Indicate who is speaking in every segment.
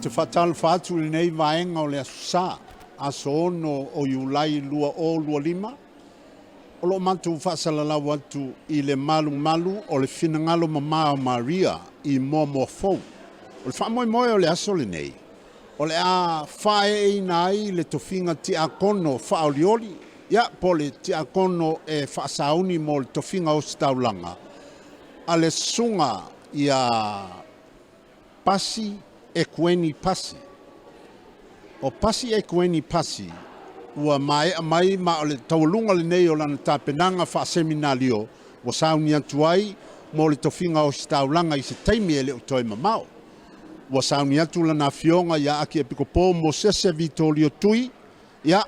Speaker 1: te whatal whātu le nei vaenga o le asusa aso ono o iulai lua o lua lima. O lo mantu whaasalalau atu i le malu o le Finagalo Mamā o Maria i Moamoa fou. O le whaamoemoe o le aso le nei. O le a whae e nai le Tofiga Tiakono whaolioli. Ia po le Tiakono e whaasauni mo le Tofiga Ositaulaga. A le sunga ia Pasi Ekueni Pasi. O Pasi Ekueni Pasi, ua mai ma o le taulunga le nei o lana tāpenanga whaaseminalio, wa sauni atu ai mo le Tofiga Ositaulaga i se taimi e le utoi mamao. Wa sauni atu lana Afioga ia Akiepikopo Mosese Vitolio tui, ia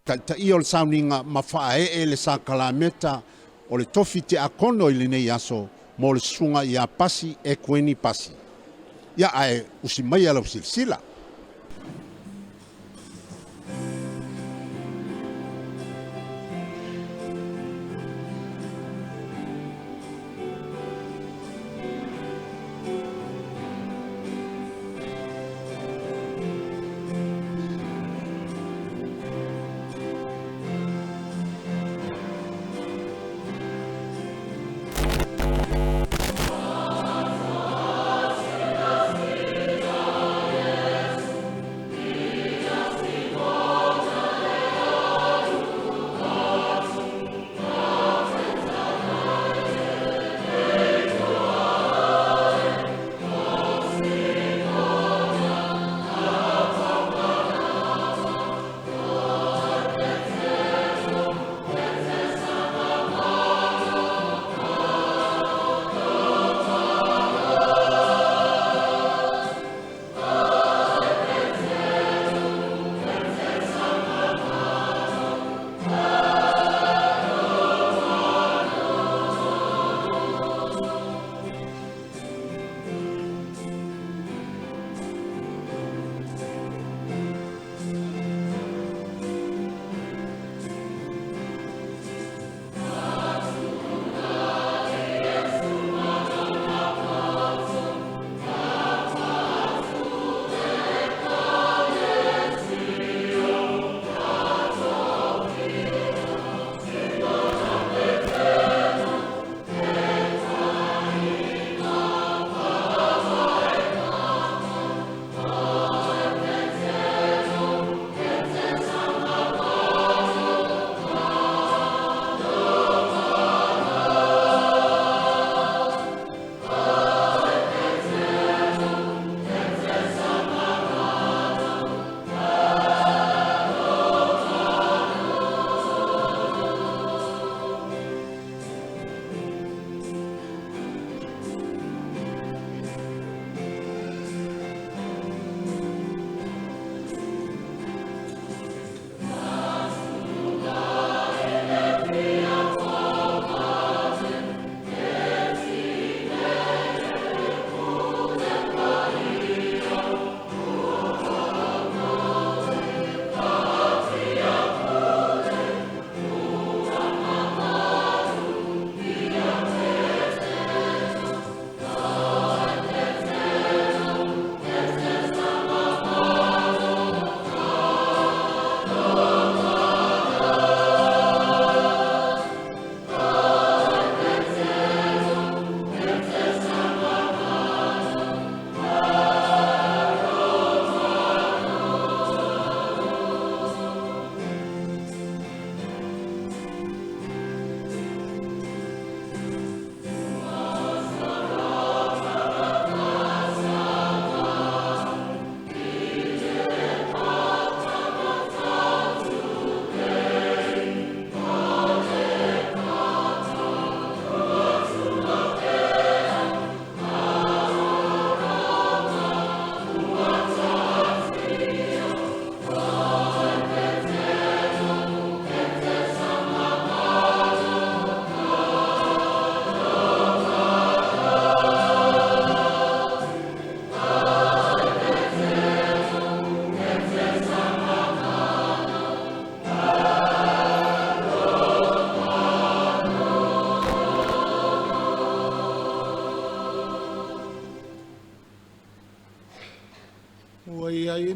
Speaker 1: Taitai o le sauninga ma whae le sakalameta o le Tofi Tiakono i le nei aso mo le sunga ia Pasi Ekueni Pasi. Ia ai usi mai ala usilsila.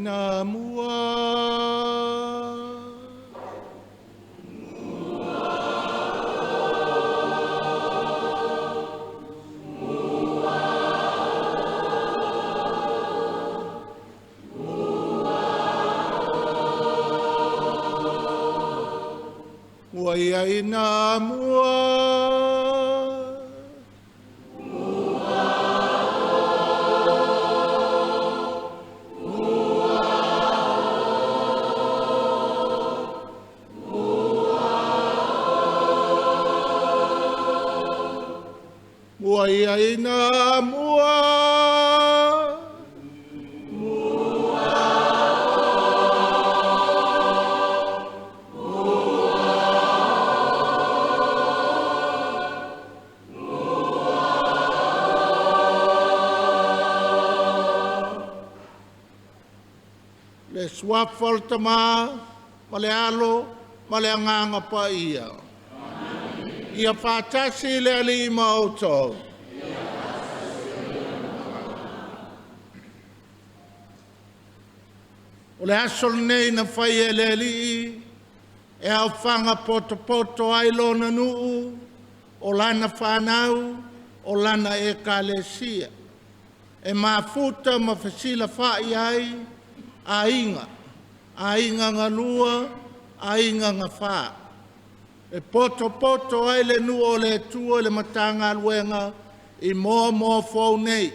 Speaker 2: ina mua. Ia ina mua. Mua ia ina mua. Swafal tama, male alo, male anganga paia. Ia whātasi le ali mauto. O le asol nei na whai e le ali, e au whanga poto poto ailona nuu, o lana whanau, o lana e kalesia. E mafuta ma fasila whai ai, ainga ngā lua, ainga ngā whā. E poto poto ai le nu o le tua le Matagaluega I Moamoa fau nei.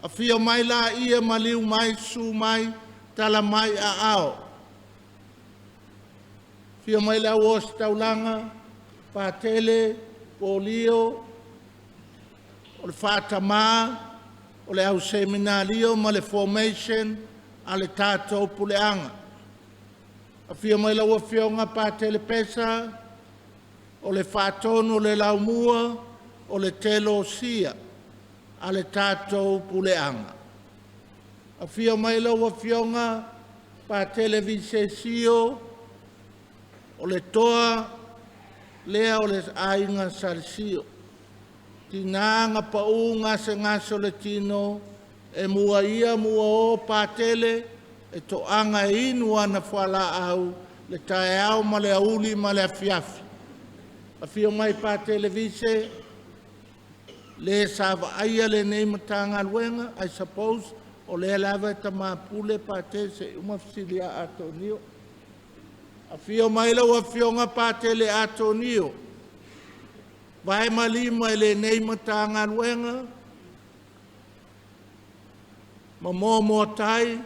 Speaker 2: A fia mai la ia maliu mai su mai tala mai a ao. Fia mai la Ositaulaga, Patele, Polio, o le whātamā, o le au seminario ma le formation, a le tātou puleanga. A fia mai lau Afioga Patele pesa, o le whātono o le laumua, o le telo sia, a le tātou puleanga. A fia mai lau Afioga Patele visesio, o le toa, lea o le ainga sarsio. Tinanga paunga se ngaso le tino, e mua ia mua o Patele, e to anga inu ana whala au, le tae au ma le auli ma le afiafi. A fio mai Patele vise, le sava aia le nei Matagaluega, I suppose, o le lava ta mapule Patele se umafsilia atonio. A fio mai lau a fionga Patele atonio, vai malima le nei Matagaluega, ma Moamoa tai,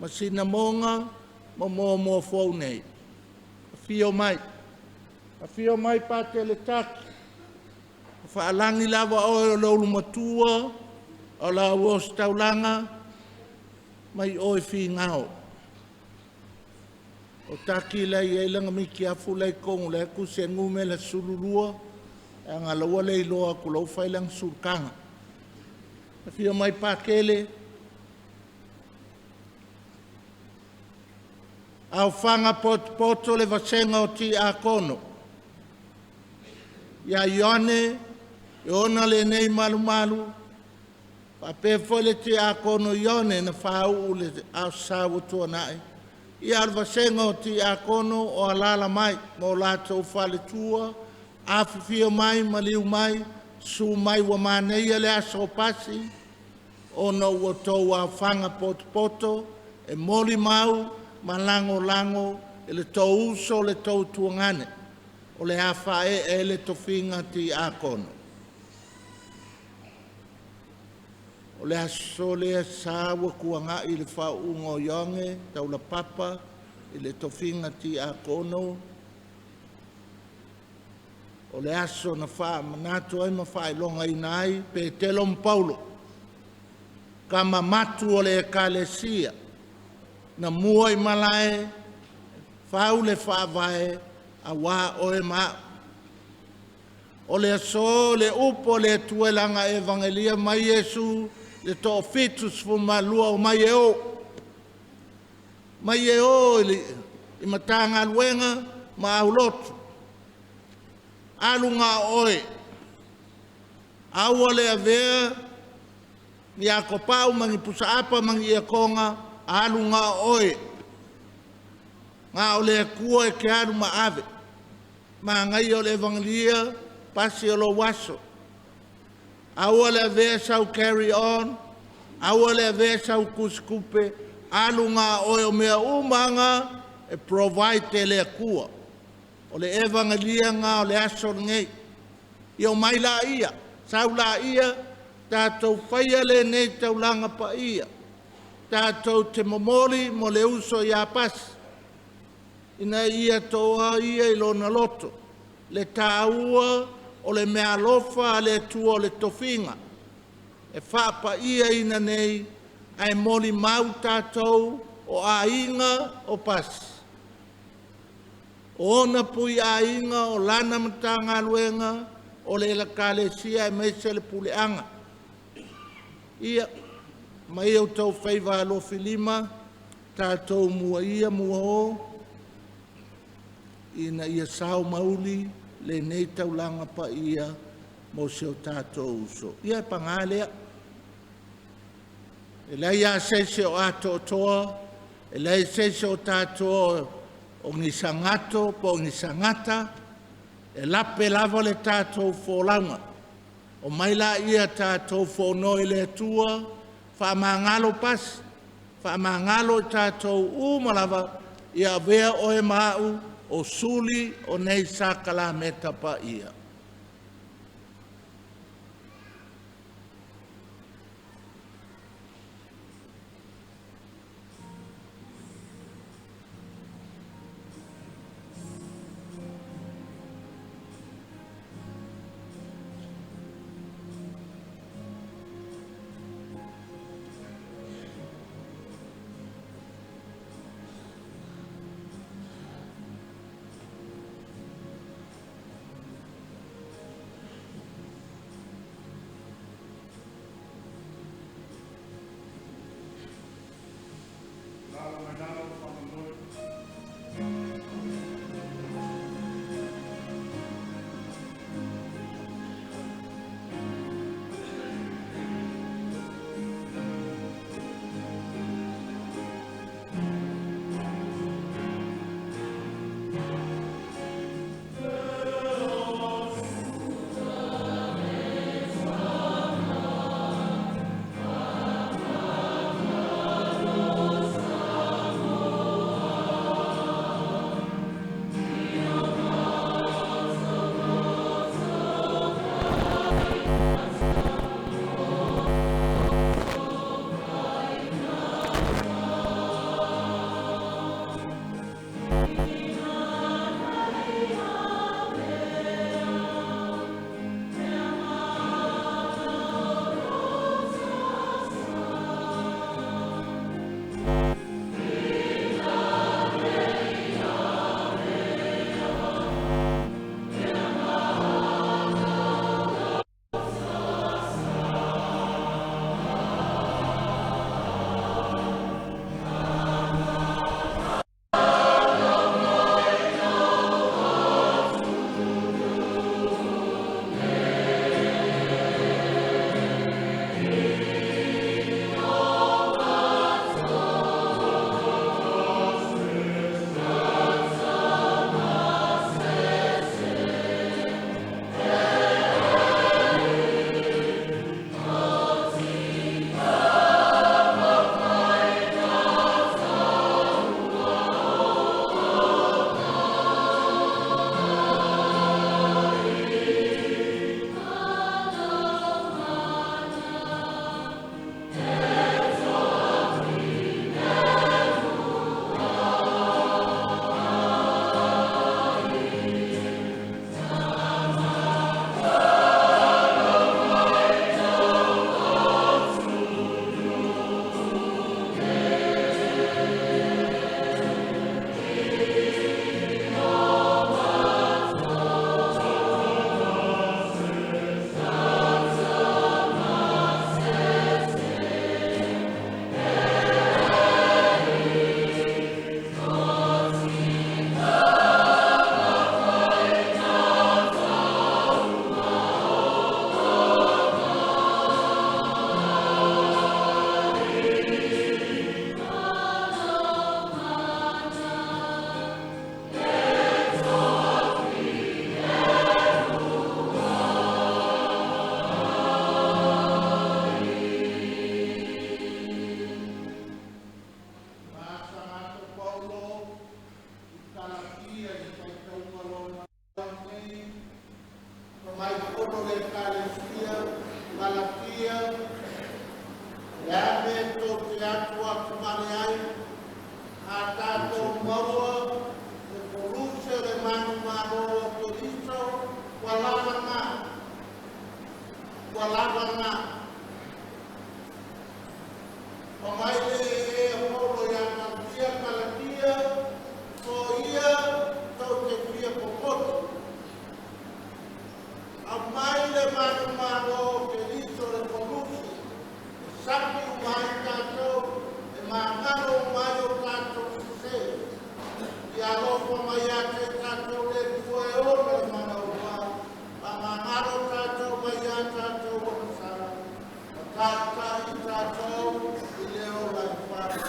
Speaker 2: ma Sinamonga, ma Moamoa fau nei. A fio mai Patele taki. Whaalangi lava o laulu matua, o la Ositaulaga, mai oi whingao. O taki lei e langa miki afu lei kongu le ku se ngume la sululua, e ngā laua lei loa ku lau whailang surkanga. A fio mai Pakele, au whanga poto le vasenga o Tiakono. Ia Ione, Iona le nei malu malu, pa pefo le Tiakono Ione na Faau'uga le au sawa tua nai. Ia al vasenga o Tiakono o alala mai, mo lato fale tua, afifia mai, maliu mai, su mai wa maneia le aso pasi, o no ua tau au whanga poto, e moli mau, ma lango, e le tau uso le tau tuangane, o le hafa e le Tofiga Tiakono. O le aso le sawa kuanga I le Faau'uga o Ionge, taula papa, I le Tofiga Tiakono, o le aso na wha manatu ai ma whaelonga I nai, pe telom Paulo, kama matu o le ekalesia, na mua I malae, whau le whaavae, a wā oe maa. O le aso, le upo, le tuelanga evangelia, mai Yesu, le to fitus fu malua o mai eo. Mai eo I Matagaluega, ma au lotu. Alunga oe. Aua le avea, ni a kopau mangi pusa apa mangi ia konga, alu ngā oe, ngā o le kua e ke alu ma ave, ma ngai o le evangelia pasi o lo waso. Aua le vea sau carry on, aua le vea sau kuskupe, alu ngā oe o mea umanga e provide te le kua. O le evangelia ngā o le aso ngei. I o mai la ia, sau la ia, tātou whaia le nei Taulaga Paia. Tātou te momoli mo le uso i a pasi. Ina ia toa ia i lona loto. Le tāua o le mea lofa le tua o le tofinga. E whapa ia ina nei, ai moli mau tātou o a inga o pasi. O ona pui a inga o lana Matagaluega o le lakalesia e meise le puleanga. Ia, mai au tau whaiva alo filima, tātou mua ia mua o, ina ia sao mauli, le nei Taulaga Paia mo se o tātou uso. Ia e pangalea. E lai a sese o ato toa, e lai sese o tātou o ngisangato, po ngisangata, e lape lava le tātou fōlaunga. O mai la ia tātou whonoi le tua, whaamangalo pasi, whaamangalo tātou umalava, ia vea o e mau, o suli o nei sakala meta pa ia. le kalesia, malakia, le ame to te atua kumare ai, a tato maua, le poluse le manu maroa to liso, walanga. O mai e holo ya mantia kalakia, so ia tau te pia popoto. A mai le manu ke liso le polusi, sapi umai tātou, e māngaro umai o tātou se. Ia lopo mai a te tātou le kua e ora le mana umai, a māngaro tātou mai a tātou o sara, a tātai tātou i leo lai whara.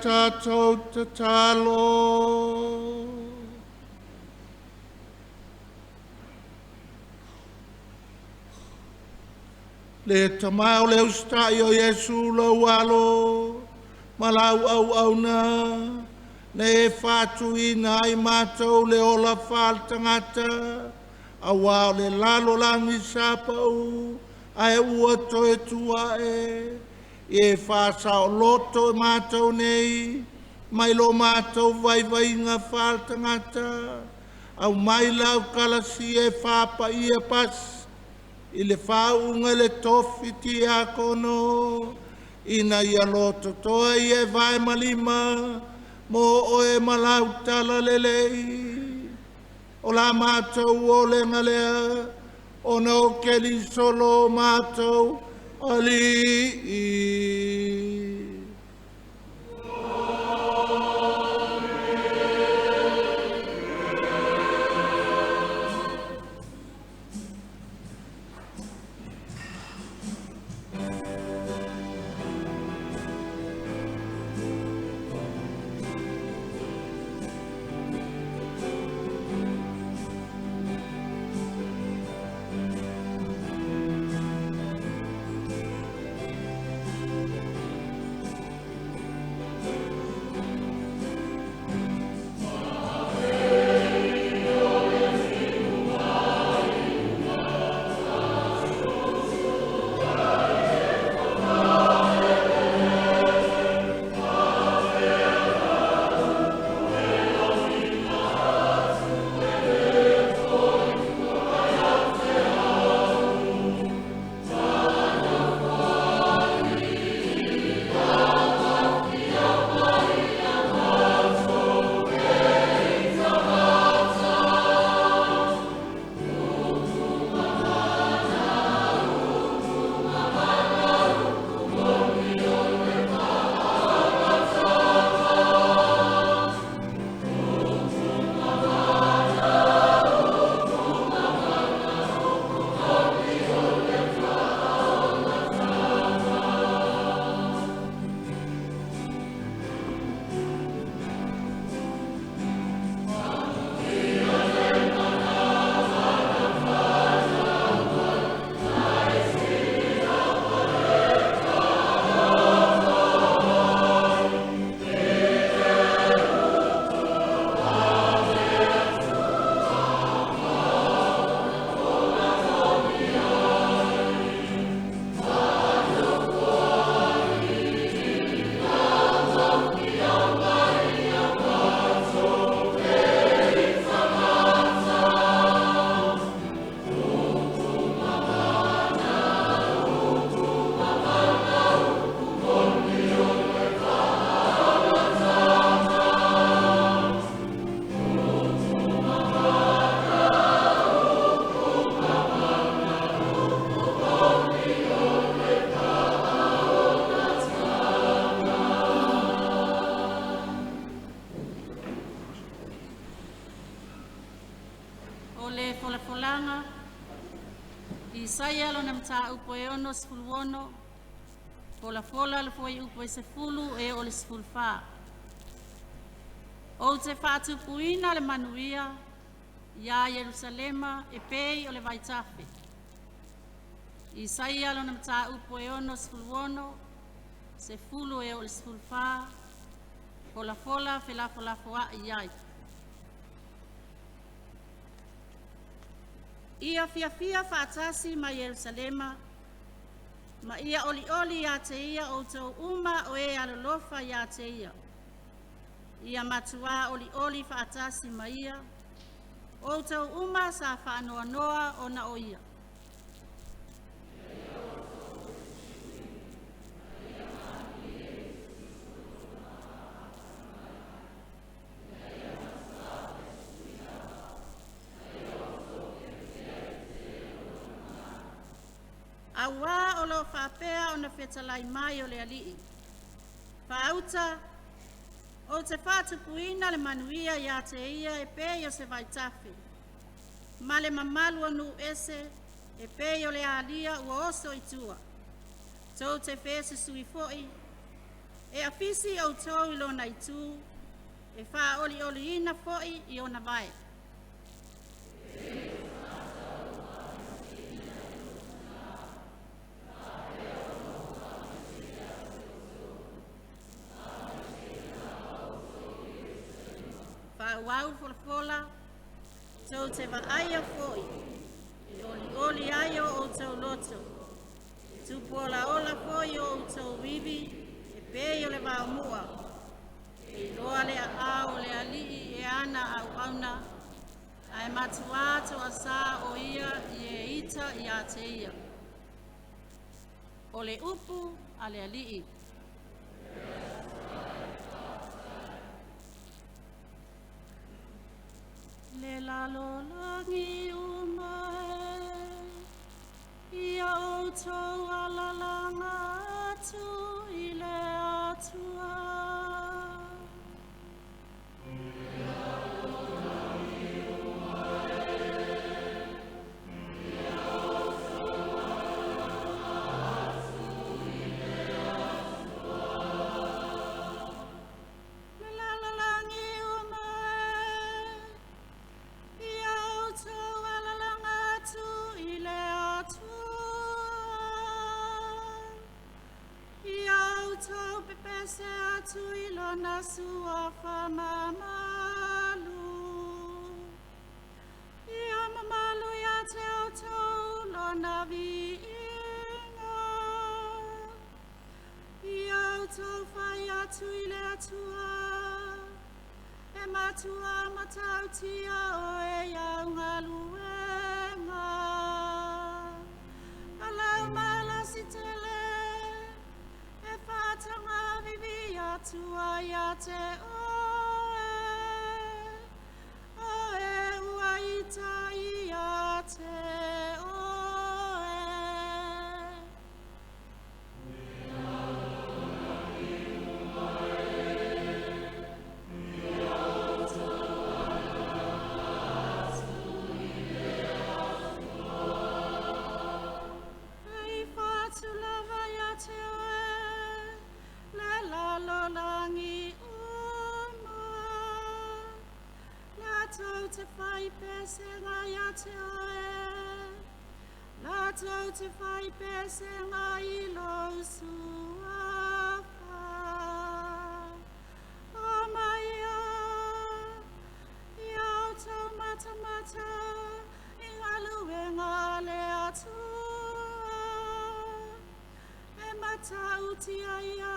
Speaker 2: Tātou te talo. Le tamau le ustai o Yesu lau alo, malau au na, ne fatu ina i mātou le ola whal tangata, a wao le lalo langi sapau, a e ua toe tua e, e whasa o loto e mātou nei, mai lo mātou vai ngā whal tangata, au mai lau kalasi e whapa ia pasi, I le Faau'uga le Tofi Tiakono, ina ia loto toa I e vai malima, mo o e malautala lelei. O la mātou o le ngalea, ono keli solo mātou ali.
Speaker 3: Isaia lo nam ta upo e ono sfuluono, fola lo foi upo e se fulu e o le sfulfa. O te fatu puina le manuia, ia Yerusalema e pei o le vaitafe. Isaia lo nam ta upo e ono sfuluono, se fulu e o le sfulfa, fola foa iai. Ia fia fatasi ma Yerusalema, ma ia oli ya te ia o tau uma o e alolofa ya te ia. Ia matua oli fatasi ma ia, o tau uma sa whaanoa noa o na o ia. Awa o lo whapea o na whetalai mai o le alii. Whaauta, o te whatupuina le manuia ia te ia e pei o se vaitafe. Ma le mamalu anu ese e pei o le alia ua oso i tua. Tau te whese sui foi, e afisi au tau i lona i tu, e wha oli ina foi i ona vai. Wau fola, tau te waaia foi, oli aio o tau loto, tupola ola foi o tau vivi, e pei o le Moamoa, e loa le a o le alii e ana au auna, a e matuato a sa o ia i e ita i a te ia. O le upu a le alii. Le la lo langi umae tau alalanga atu I le atua. Se atu ilona sua whamamalu Ia mamalu ia te autou lona vi inga Ia autou whai atu I le atua E matua matautia o e iau ngaluenga Alau malasi tele Fatanga vivi atua ia te oe uaita ia te oe. Ei fatu lava ia te oe Lolangi uma La tau te whai pesenga ia te oe La tau te whai pesenga I lo suafa O maia Ia o tau mata mata I ngaluenga le atua E mata utia ia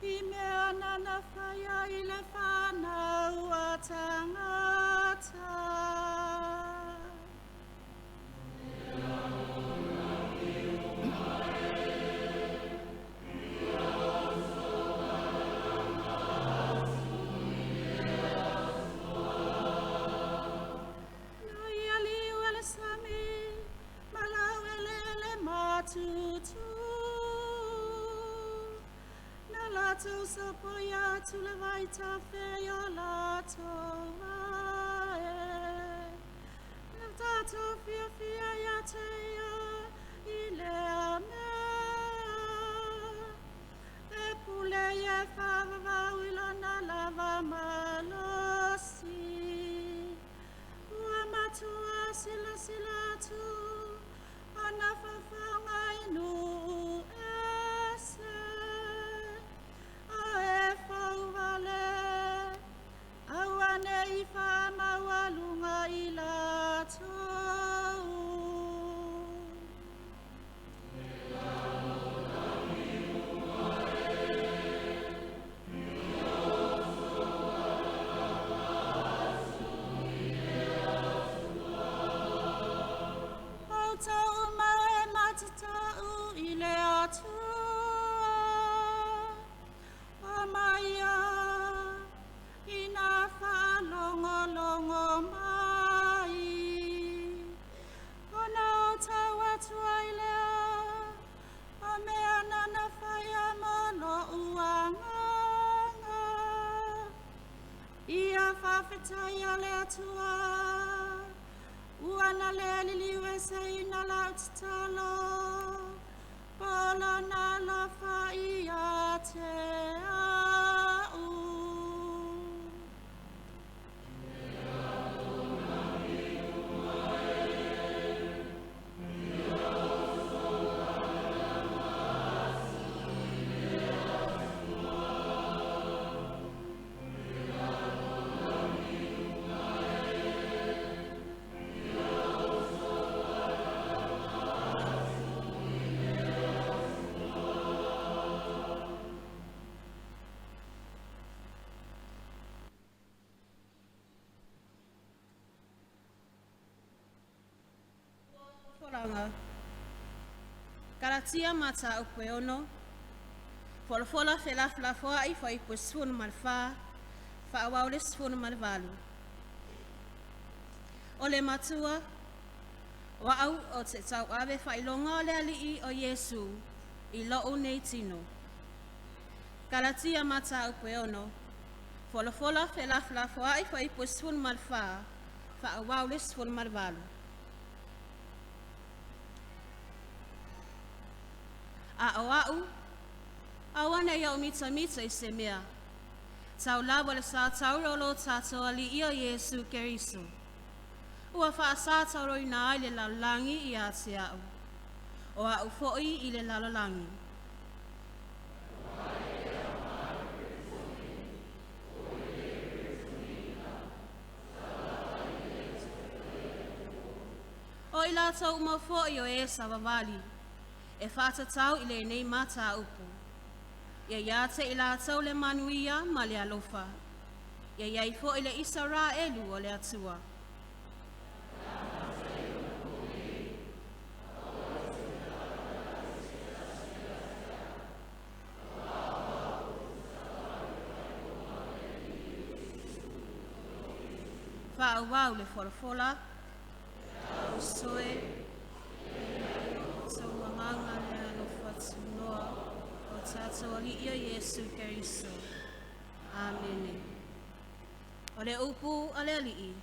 Speaker 3: I mea nana whaia I le whanau a tangata. Nai aliu ele sami, malau ele matutu. Lato sapoia tu le vaita feio lato vae Le tato fia fia ia te ia I le amea E pule e fava vau ilona lava malosi Ua matua sila sila tu Ana fafanga inu ese Ae whauwale, awane I whamawalunga I latou. Autau mae matatau I le atua. Maia ina whalongo longo mai Ona o tau atua I lea O mea nana whaia mono uanganga Ia whawhetai a le atua Uana le liliwe se ina lautitalo Pola na lafa ia te au. Karatia mata upe ono, fola fela flafoa I foi posun malfa, fa awaules fun malvalu. Ole matua, Wa au o te tau awe whailonga o le alii o Yesu I lo'o nei tino. Kalatia mata upe ono. Fola felaflafo ai fa ipo sfun malfa. Fa awau sfun malvalu. A awau. Awana ia umita I se mea. Tau labo le sa tau rolo tato alii o Yesu Keriso. Ua whaasa tauro I nā I le lalolangi I a te au. O a ufoi I le lalolangi. O I la tau umafoi o e savavali. E whata tau I le nei mata upu. Ia te I la tau le manuia ma le alofa. Ia I fo I le isara elu o le atua. Wau le fola o soe so mamanga le alofa tunoa o tato ali ia Yesu Keriso. Amen. O le upu ale alii.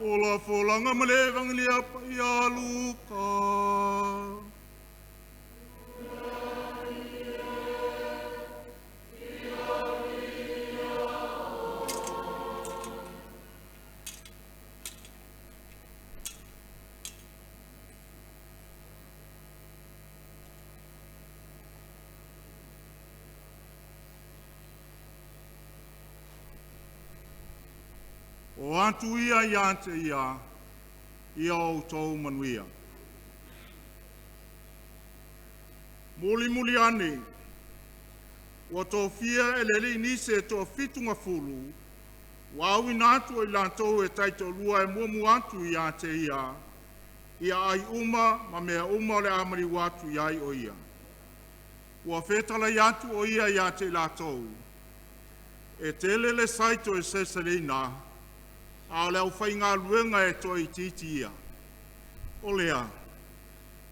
Speaker 4: Ola folanga male Evangelia Paia Luka. O atu ia te ia o tau manuia. Muli ane, o Tofia elele inise to fitunga fulu, wawi natu I lantou e taito lua e Moamoa atu ia te ia ai uma ma mea uma le amari watu iai o ia. Ua fetala iatu o ia te lantou, e tele le saito e seselina, a leo whainga luenga e toi titi ia. O lea,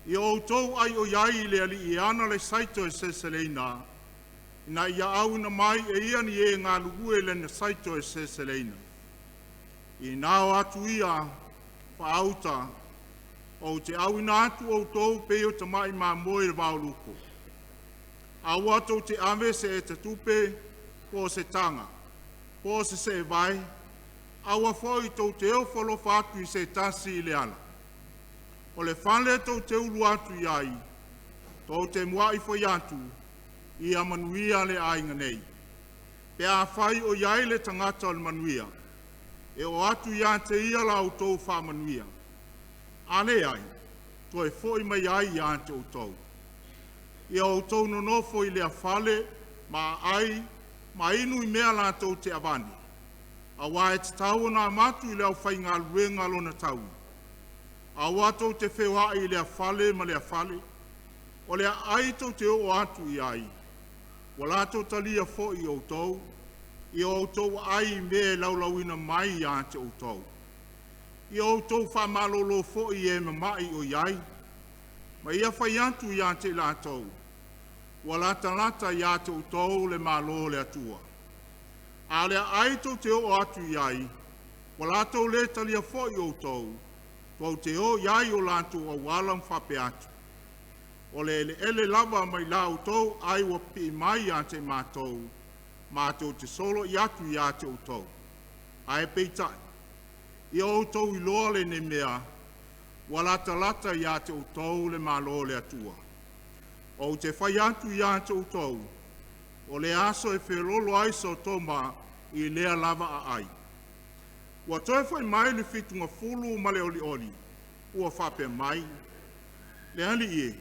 Speaker 4: I o tau ai o iai le ali I ana le saito e seseleina, na ia au na mai e ia ni e ngā lugu e le na saito e seseleina. I nao atu ia, whaauta, o te au ina atu o tau peo te mai mā moe le wauluko. Au atu te ame se e te tupe, po se tanga, po se vai, aua foi tau te eo whalo whātu I se tasi I le ala. O le whale tau te ulu atu iai, tau te mua I whai atu, I a manuia le ainga nei. Pe a whai o iai le tangata o le manuia, e o atu ia te ia la utou whamanuia. Ale ai, to e foi mai ai ia te utou. Ia utou no nofo I lea fale, ma ai, ma inu I mea la tau te avani. A wa e te tau na matu I lea whai ngā luenga lona tau. A watou te whewha I lea fale ma lea fale, o lea ai tau te o atu I ai. Wala tau talia fo I outou, I outou ai me laulauina mai I a te outou. I outou whamalolo fo I e mamai o iai, ma ia whai atu I a te lātou. Wala talata I a te outou le malo le atua. A lea ai tau te o atu iai, wala tau le talia fo I outou, tau te o iai o lātou a walam whape atu. O le ele lava mai la outou ai wa pi mai a te mātou, mātou te solo I atu I a te outou. Ai peitai. I outou I loa le ne mea, wala talata I a te outou le malo le atua. O te whai atu I a te outou, o le aso e whelolo ai so toma I lea lava a ai. Wa toi whai mai le fitunga fulu ma le oli oli, ua whape mai. Le ali ie,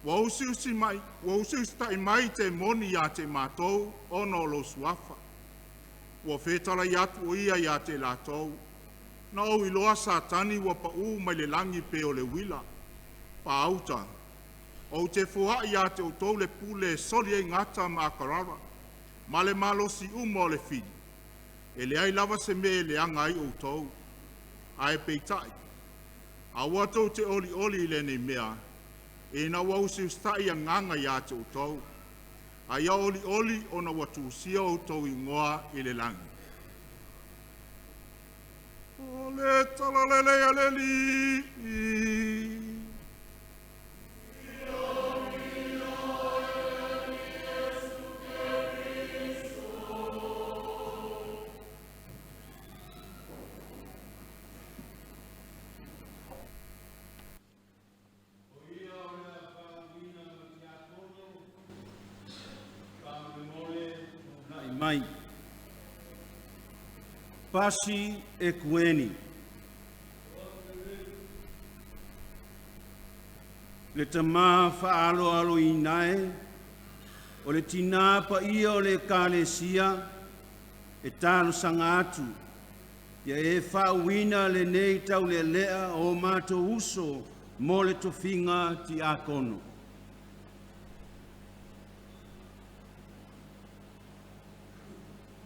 Speaker 4: wa usiusi tai mai te moni I a te mātou, ono lo suafa. Wa whetala I atu o ia I a te lātou, na o I loa satani wa pa mai le langi pe o le wila, pa auta. O te fua I a te outou le pule soli e ngata ma akarara, ma le malosi uma o le fili. E le ai lava se me le anga I outou, ai peitai. A watou te oli oli le nei mea, e na wausi ustai a nganga I a te outou, a ia oli oli o na watu usia outou I ngoa I le langi. O le talalele a le li.
Speaker 5: Mai. Pasi Ekueni. Le tama faalo alo inae, o le tina pa ia o le kalesia, e talo sangatu, ia e faauina le nei tau le lea o mato uso mo le Tofiga Tiakono.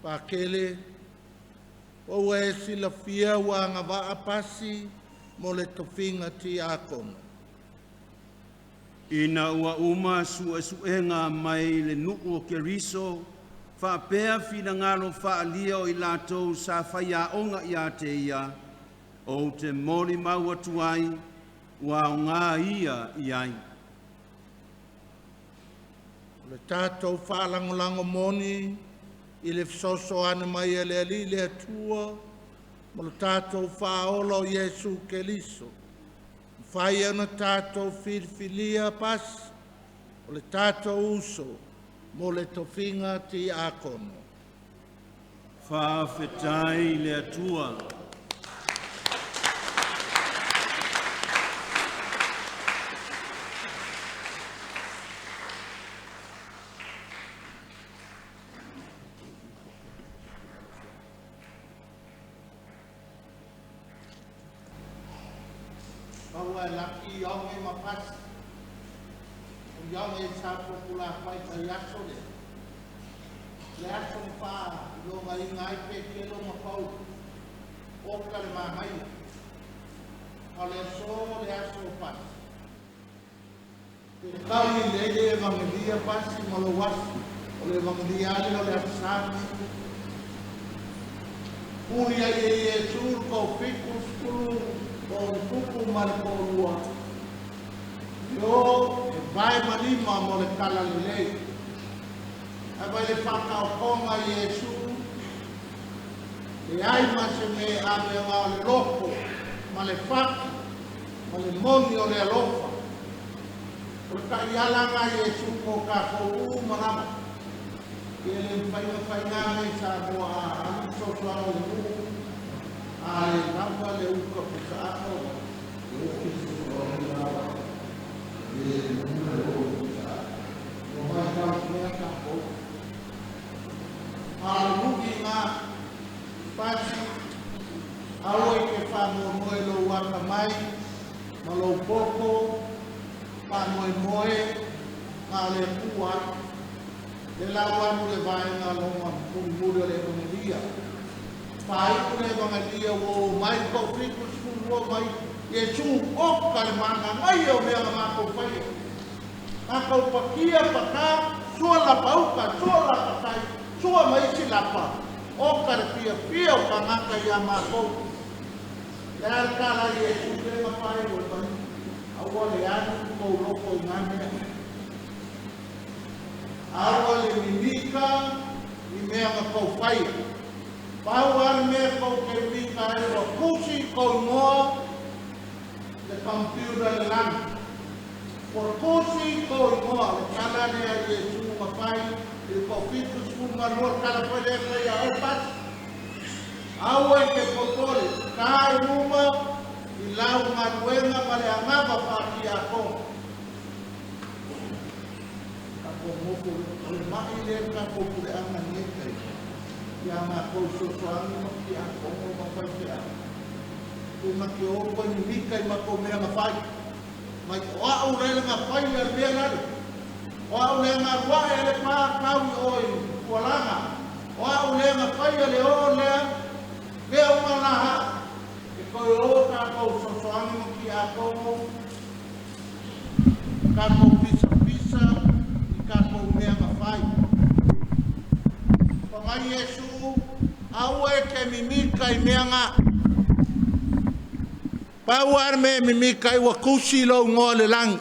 Speaker 2: Pakele, o e sila fia wa ngava pasi mo le Tofiga Tiakono.
Speaker 5: Ina ua uma suenga mai le nuku o keriso, whapea Finagalo whaalia o I lātou sa whaiaonga I a te ia, o te mori maua tuai, ua o ngā ia I ai.
Speaker 2: Le tātou whaalangolango moni, I le fisoso ane mai e le ali le atua, mo le tātou whaola o Iesu Keliso. Whai ana tātou whirwhilia pasi, o le tātou uso, mo le Tofiga Tiakono.
Speaker 5: Whawhetai le atua.
Speaker 2: Bawa laki yang e mapasi. Yang e sa popular pai ta yaso de. Le aso pa lo ngai ngai pe ke lo mapau. O ka le mai. Ale so le aso pa. Te kai le evangelia pasi mo lo wasi. O le evangelia le asa. Puria e sur ko fikus kulu. O tuku maripolua. Yo, vai malima mo le kala lelei. E vai le whakaokonga Iesu. Le ai mase me ame ngā le loko, ma le whaki, ma le moni o le alofa. O le kai alanga Iesu ko ka kou marama. E le whainga whainga mei sa moa a aliso soa o le uu. ai lava le uka pusako le ofisi o lava le numero o pusako o mai ka mea ka po ai muki nga pasi awe ke whanua moe lo waka mai ma lo poko whanua moe ngā le kua le lawa mu le vai ngā longa kumura le vangalia pai kune vangalia wo mai ko friku skulu wo mai e tū oka le mana mai o mea ngā kou whai ngā kou pakia paka sua la pauka sua la pakai sua mai si lapa oka le pia pia o kangaka i a mā kou le alkala i e tū le mapai o mai aua le anu kou loko i ngā mea aua le mimika i mea ngā kou whai. Pau ar mea kou ke mimika e wa kusi kou ngoa le computer le lana. Por kusi kou ngoa le kalane a i e tūma whai i kou fitu skuma lua kala pwede e kai a opas. Aua e ke potore, kai ruma i lau ngā nuenga ma le angava whaki a kou. O mai le ka ko pure ana ni kai ya ma ko so so ani ma ki a ko ma pa ki a ko ma ki o ko ni mi kai ma ko me na fai mai o a o le na fai le be na o a o le na wa e le pa ka o ko la na o a o le na fai le o le be o ma na ha ko o ka ko so so ani ma ki a ko ka ko pisa ka ko mea ka whai. Whangai Yesu, au e ke mimika i mea ngā. Pau ar me mimika i wa kusi lo ngō le langi.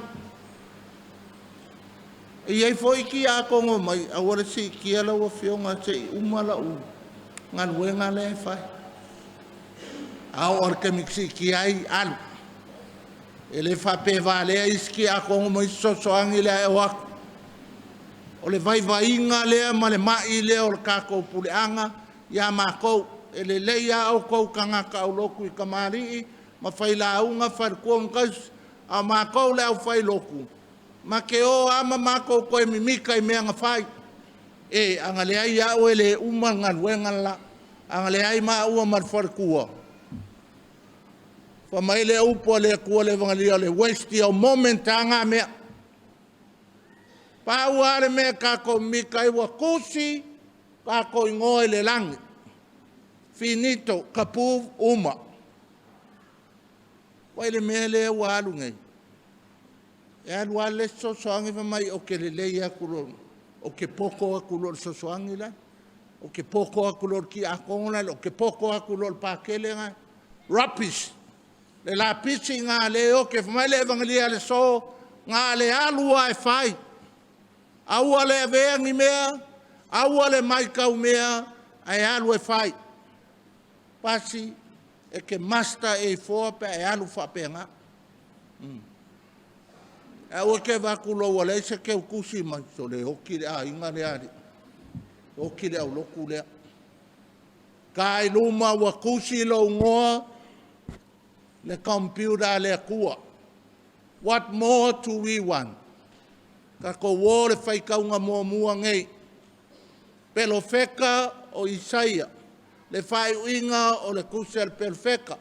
Speaker 2: I ei fo iki a kongo mai, a wara si ki ala wa Afioga se i umala u. Ngā luenga le e whai. Au ar ke miksi ki ai alu. E le whape wālea iski a kongo mai sosoangi le e waku. O le vai-vainga lea ma le mai lea o le kākou puleanga ia mākou e le leia au kou kangaka au loku i kamari ma whailaunga wharkua ngais a mākou le au whailoku. Ma ke o ama mākou koe mimika i mea ngā whai. E anga lea ia o e le uma ngā ruenga la. Anga lea i maa ua mar wharkua. Whamai le upo le kua le vangalia le westi au momentanga mea. Pau are mea kako mika i wa kusi, kako i ngoe le langi. Finito, kapu, uma. Wai le mea lea wa alu ngai. E alu ale sosoangi wa mai o ke le leia kulor. O ke poko a kulor sosoangi la. O ke poko a kulor ki a kongona. O ke poko a kulor pakele ngai. Rapis. Le la pisi ngā leo ke whamai le evangelia le so. Ngā le alua e whai. Aua le aveangi mea, aua le maikau mea, ai alu e whai. Pasi, e ke masta e fōa pe ai alu whapenga. Aua ke wakulo wale se ke ukusi mai, so le hoki le a inga le ari. Hoki le au loku lea. Kai luma wakusi lo ngoa, le computer le kua. What more do we want? Ka ko wō le whaikaunga Moamoa ngei. Pelo wheka o Isaia. Le whai uinga o le kusel pelo wheka.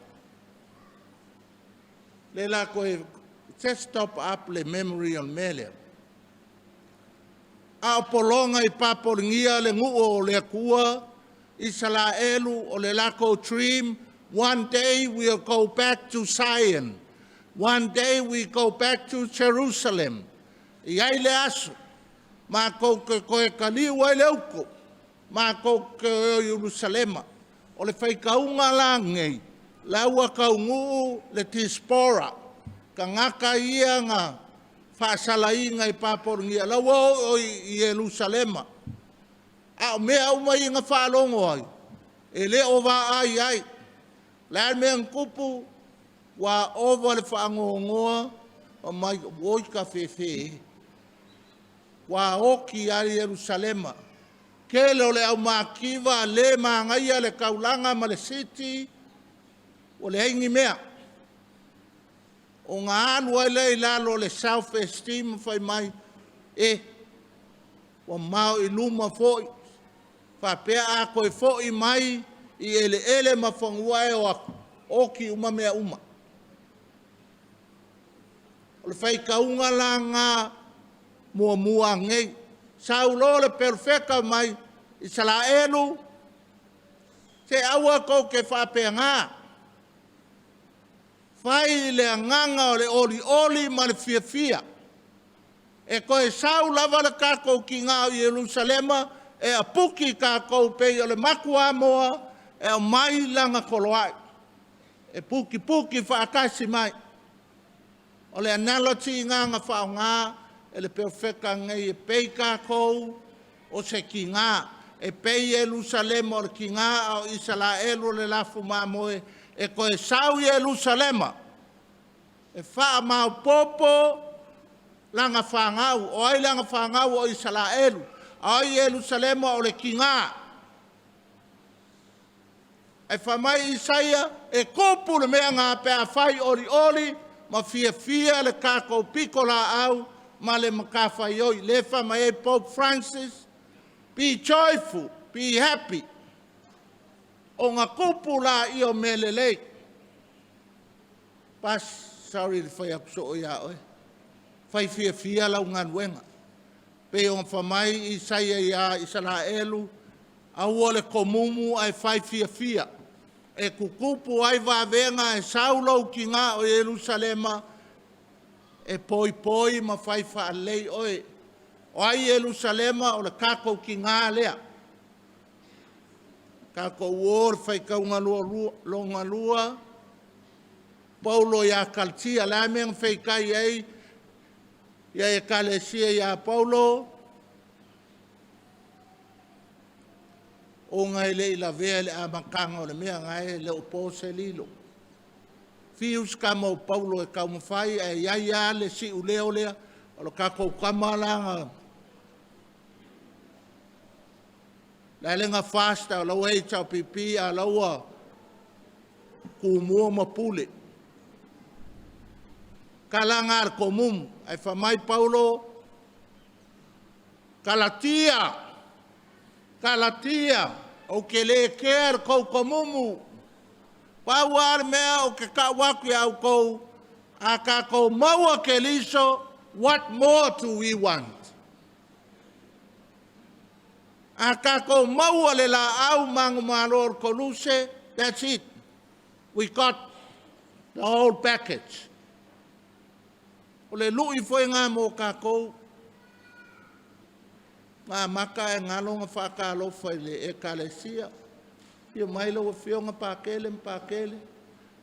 Speaker 2: Le la koe, just stop up le memory on mele. A o polonga I paporingia le ngu o le kua. Isala elu o le lako dream. One day we'll go back to Zion. One day we go back to Jerusalem. I ai le aso, mā kou ke koe kaliu ai le uko, mā kou ke Jerusalema, o le whaikaunga la ngei, la ua kaungu le tispora, ka ngaka ia ngā whaasalainga I paporingia, la ua o I Jerusalema. A o mea umai ngā whaalongo ai, e le o wā ai, la mea nkupu, wa ova le whaangongoa, o mai woi ka whewhe, wa oki ari Jerusalema. Ke leo le au makiwa le maangaia le kaulanga ma le city, o le aingi mea. O ngā anu ai lei lalo le self-esteem fai mai wa mau I luma foi. Whapea a koe foi mai I ele ma whangua e o aku. Oki uma mea uma. O le whai kaunga la ngā Moamoa ngei. Saulo le perfeka mai I Salaelu. Te aua kou ke whapea ngā. Whai le nganga o le oli ma le fia. E koe sau lava le kākou ki ngā o Yerusalema, e a puki kākou pei o le Moamoa, e o mai langa koloai. E puki whaakasi mai. O le analogy nganga whao ngā, e le perfeka ngai e pei kākou, o se ki ngā. E pei Yerusalema o le ki ngā o Israelu le lafu Moamoa, e koe sau Yerusalema. E wha mau popo langa whangau, o ai langa whangau o Israelu, ai Yerusalema o le ki ngā. E wha mai Isaia, e kopu le mea ngā pēa whai oli, ma fia le kākou pikola au, ma le makawhai oi. Le wha mai e Pope Francis, be joyful, be happy. O ngā kupu la I o melelei. Sorry, le whai aku so o ia oi. Whai fia lau ngā nuenga. Pe o whamai Isaia ia Israelu, au le komumu ai whai fia. E kukupu ai wawenga e saulau ki ngā o Yerusalema, e poi ma whai whaalei oi. O ai Yerusalema o le kākou ki ngā lea. Kākou or whai kaunga longa lua, Paulo ia kaltia, la mea whai kai ei, ia e kalesia ia Paulo, o ngai le ila vea le amakanga o le mea ngai le opose lilo. Fius kama o Paulo e kaumawhai, e ia le si uleo lea, o le kākou kamalanga, la lenga fasta o lau hei tau pipi a laua kumua mapule. Kalangar komum, ai whamai Paulo, Galatia, o ke le kēr kou komumu. Pauar mea o ke kawaku au kou, a ka kou maua ke liso, what more do we want? A ka kou maua le la au mangu maror koluse, that's it. We got the whole package. O le lui foi ngā mō kākou, ngā maka e ngalonga whakalofa I le ekalesia. Ia mailo o whionga pākele,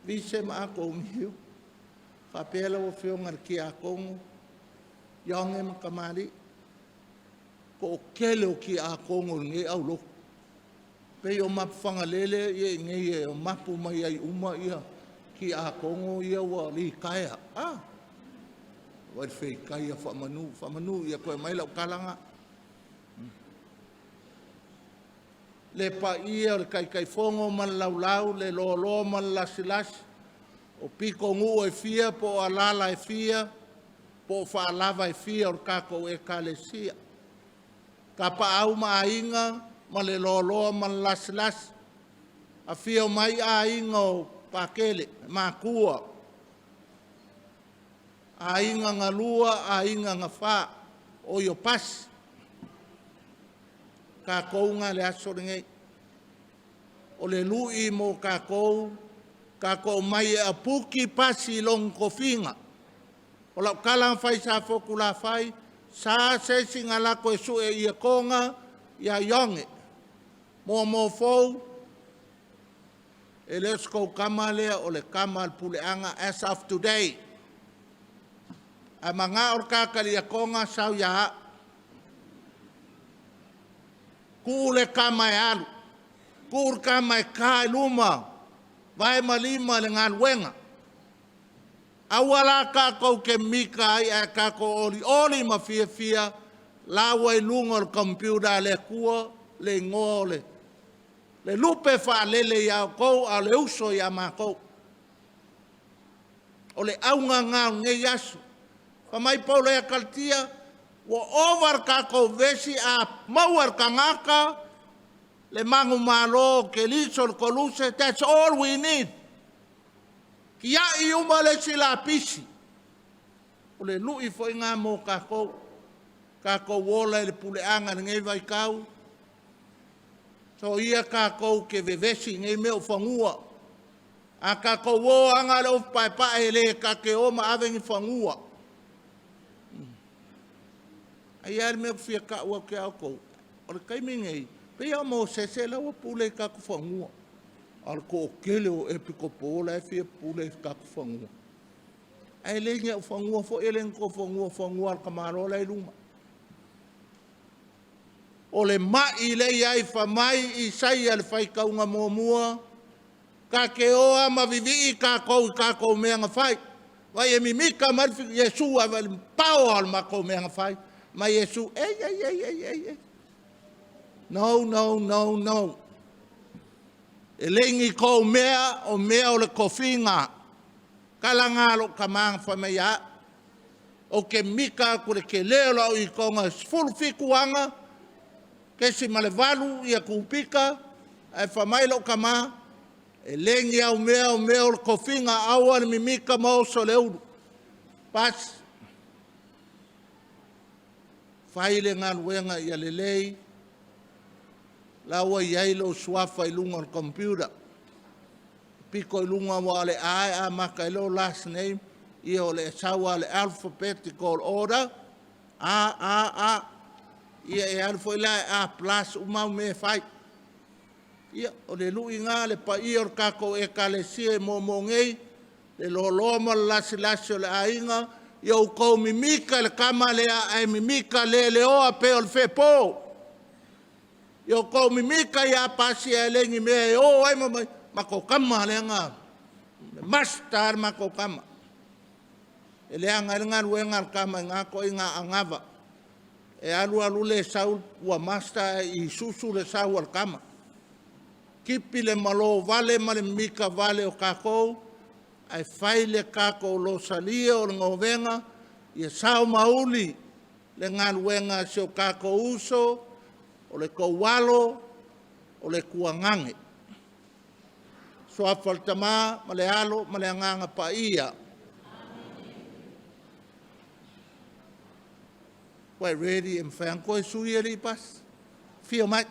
Speaker 2: vise ma ako umihiu. Whapela o whionga ki a kongo, yonge ma kamari. Ko o kele o ki a kongo nge au loko. Pei o mapu whangalele, ia nge o mapu mai ai uma ia ki a kongo ia wa li kaya. Wai whai kai a whamanu ia koe mai lau kalanga. Le pa ia le kai fongo man lau, le lo man lasi. O piko ngu e fia, po alala e fia, po whaalava e fia o kako e kalesia. Ka pa au ma inga, ma le lo man lasi. A fia o mai a inga o pakele, ma kua. A inga ngā lua, a inga ngā wha, o io pasi. Ka kounga le aso ringei. O le lui mo ka kou mai a puki pasi long kofinga. O lau kalang whai sa foku la whai, sa se singa lako e su e ia konga, ia yonge. Moamoa fau, e le skou kama lea o le kama al puleanga as of today. A manga or kakali a konga sau ya. Kule kama e alu. Kur kama e kai luma. Vai malima le ngan wenga. Awala kako ke mika ai a kako oli ma fia. Lawa i lunga o computer le kua le ngole. Le lupe fa lele ya kou a le uso ya ma kou. o le aunga ngā nge yasu. Pa mai paule a kaltia, wa over kako vesi a mauar ka ngaka, le mangu malo, ke liso, le koluse, that's all we need. Kia I uma le sila pisi. O le lui fo inga mo kako wola le pule anga ngei vai kau. So ia kako ke vevesi ngei meo fangua. A kako wo anga le of pai pai le kake oma avengi fangua. Ai ar me fia ka wa ke ako. O le kai mingei. Pia Mosese la wa pule ka ku fangua. Al ko kele o Akiepikopo la fia pule ka ku fangua. Ai le nge fangua fo elen ko fangua al kamaro la luma. O le mai le ai fa mai I sai al fai ka unga Moamoa. Ka ke oa ma vivi ka ko me nga fai. Wa ye mimika mal Yesu al pao al ma ko me nga fai. Ma Yesu, ei. No. E lengi ko mea o le kofinga. Kalangalo kamang whamea. O ke mika kure ke leo lau I konga fulfikuanga. Ke si malevalu ia kupika. E whamailo kama. E lengi au mea o le kofinga awa ni mimika mao so leuru. Pas. Faile ngan wenga ia lelei. Lawa yailo swafa ilunga on computer. Piko ilunga wa le ai a maka ilo last name. Ia le sawa le alphabetical order. A. Ia e alfo ila a plus umau me fai. Ia o le lui ngā le pa ia or kako e kalesia e momongei. Le loloma lasi o le ainga. Ia u kou mimika le kama lea ai mimika le oa pe o le fepo. Ia u kou mimika ia pasi e lengi mea e o ai mako kama le ngā. Mastar mako kama. E lea ngaringa ruenga kama ngā ko I ngā angava. E alu le sau ua masta I susu le sau al kama. Kipi le malo vale ma le mimika vale o kakou. Ai fai le kako lo salia o le ngovenga, ia sao mauli le ngaluenga sio kako uso, o le koualo, o le kuangange. So afaltama, ma le alo, ma le anganga paia. Wai ready and fan koe sui e li pas. Fio mai.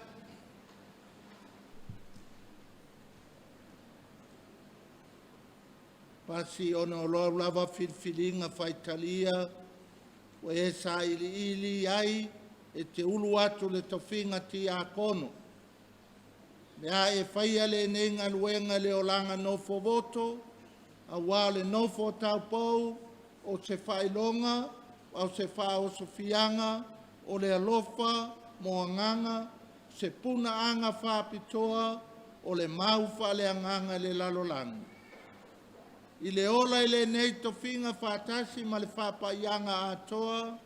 Speaker 2: Pasi ona o lava filfilinga faitalia, wa e sa ili ai, e te ulu atu le Tofiga Tiakono. Mea e whaia le nenga luenga le o langa nofo voto, a wā le nofo taupou, o se whailonga, o se whaosofianga, o le alofa, moanganga, se puna anga whapitoa, o le maufa le anganga le lalolanga. I le ola I le nei tofinga whātasi ma le whapaianga atoa,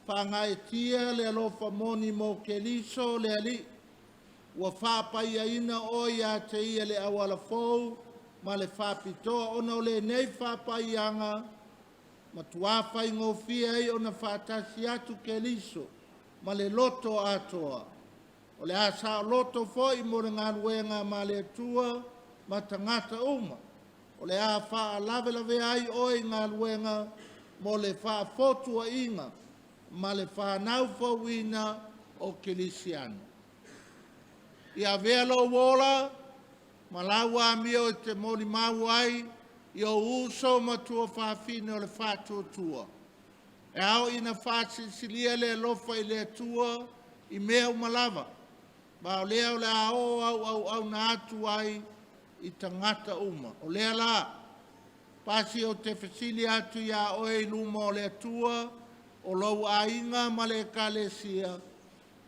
Speaker 2: whangai tia le alofa moni mo ke liso le ali, ua whapaia ina o ia te ia le awala fau, ma le whapitoa ona o le nei whapaianga, ma tuawhai ngofia I ona whātasi atu ke liso, ma le loto atoa. O le asa loto foi mo le ngaruenga ma le tua, ma tangata uma. O le a wha lave ai oi ngā luenga mo le wha fotua inga ma le wha naufawina o Kilisiano. Ia velo wola ma laua mio e te moli mau ai I o uso ma tua whawhine o le wha tuatua. E au ina wha sisilia le lofa I le tua I mea umalava. Ma o lea o le au na atu ai I tangata uma. O lea la, pasi o te whesili atu ia oe luma o lea tua, o lau ainga ma le kalesia.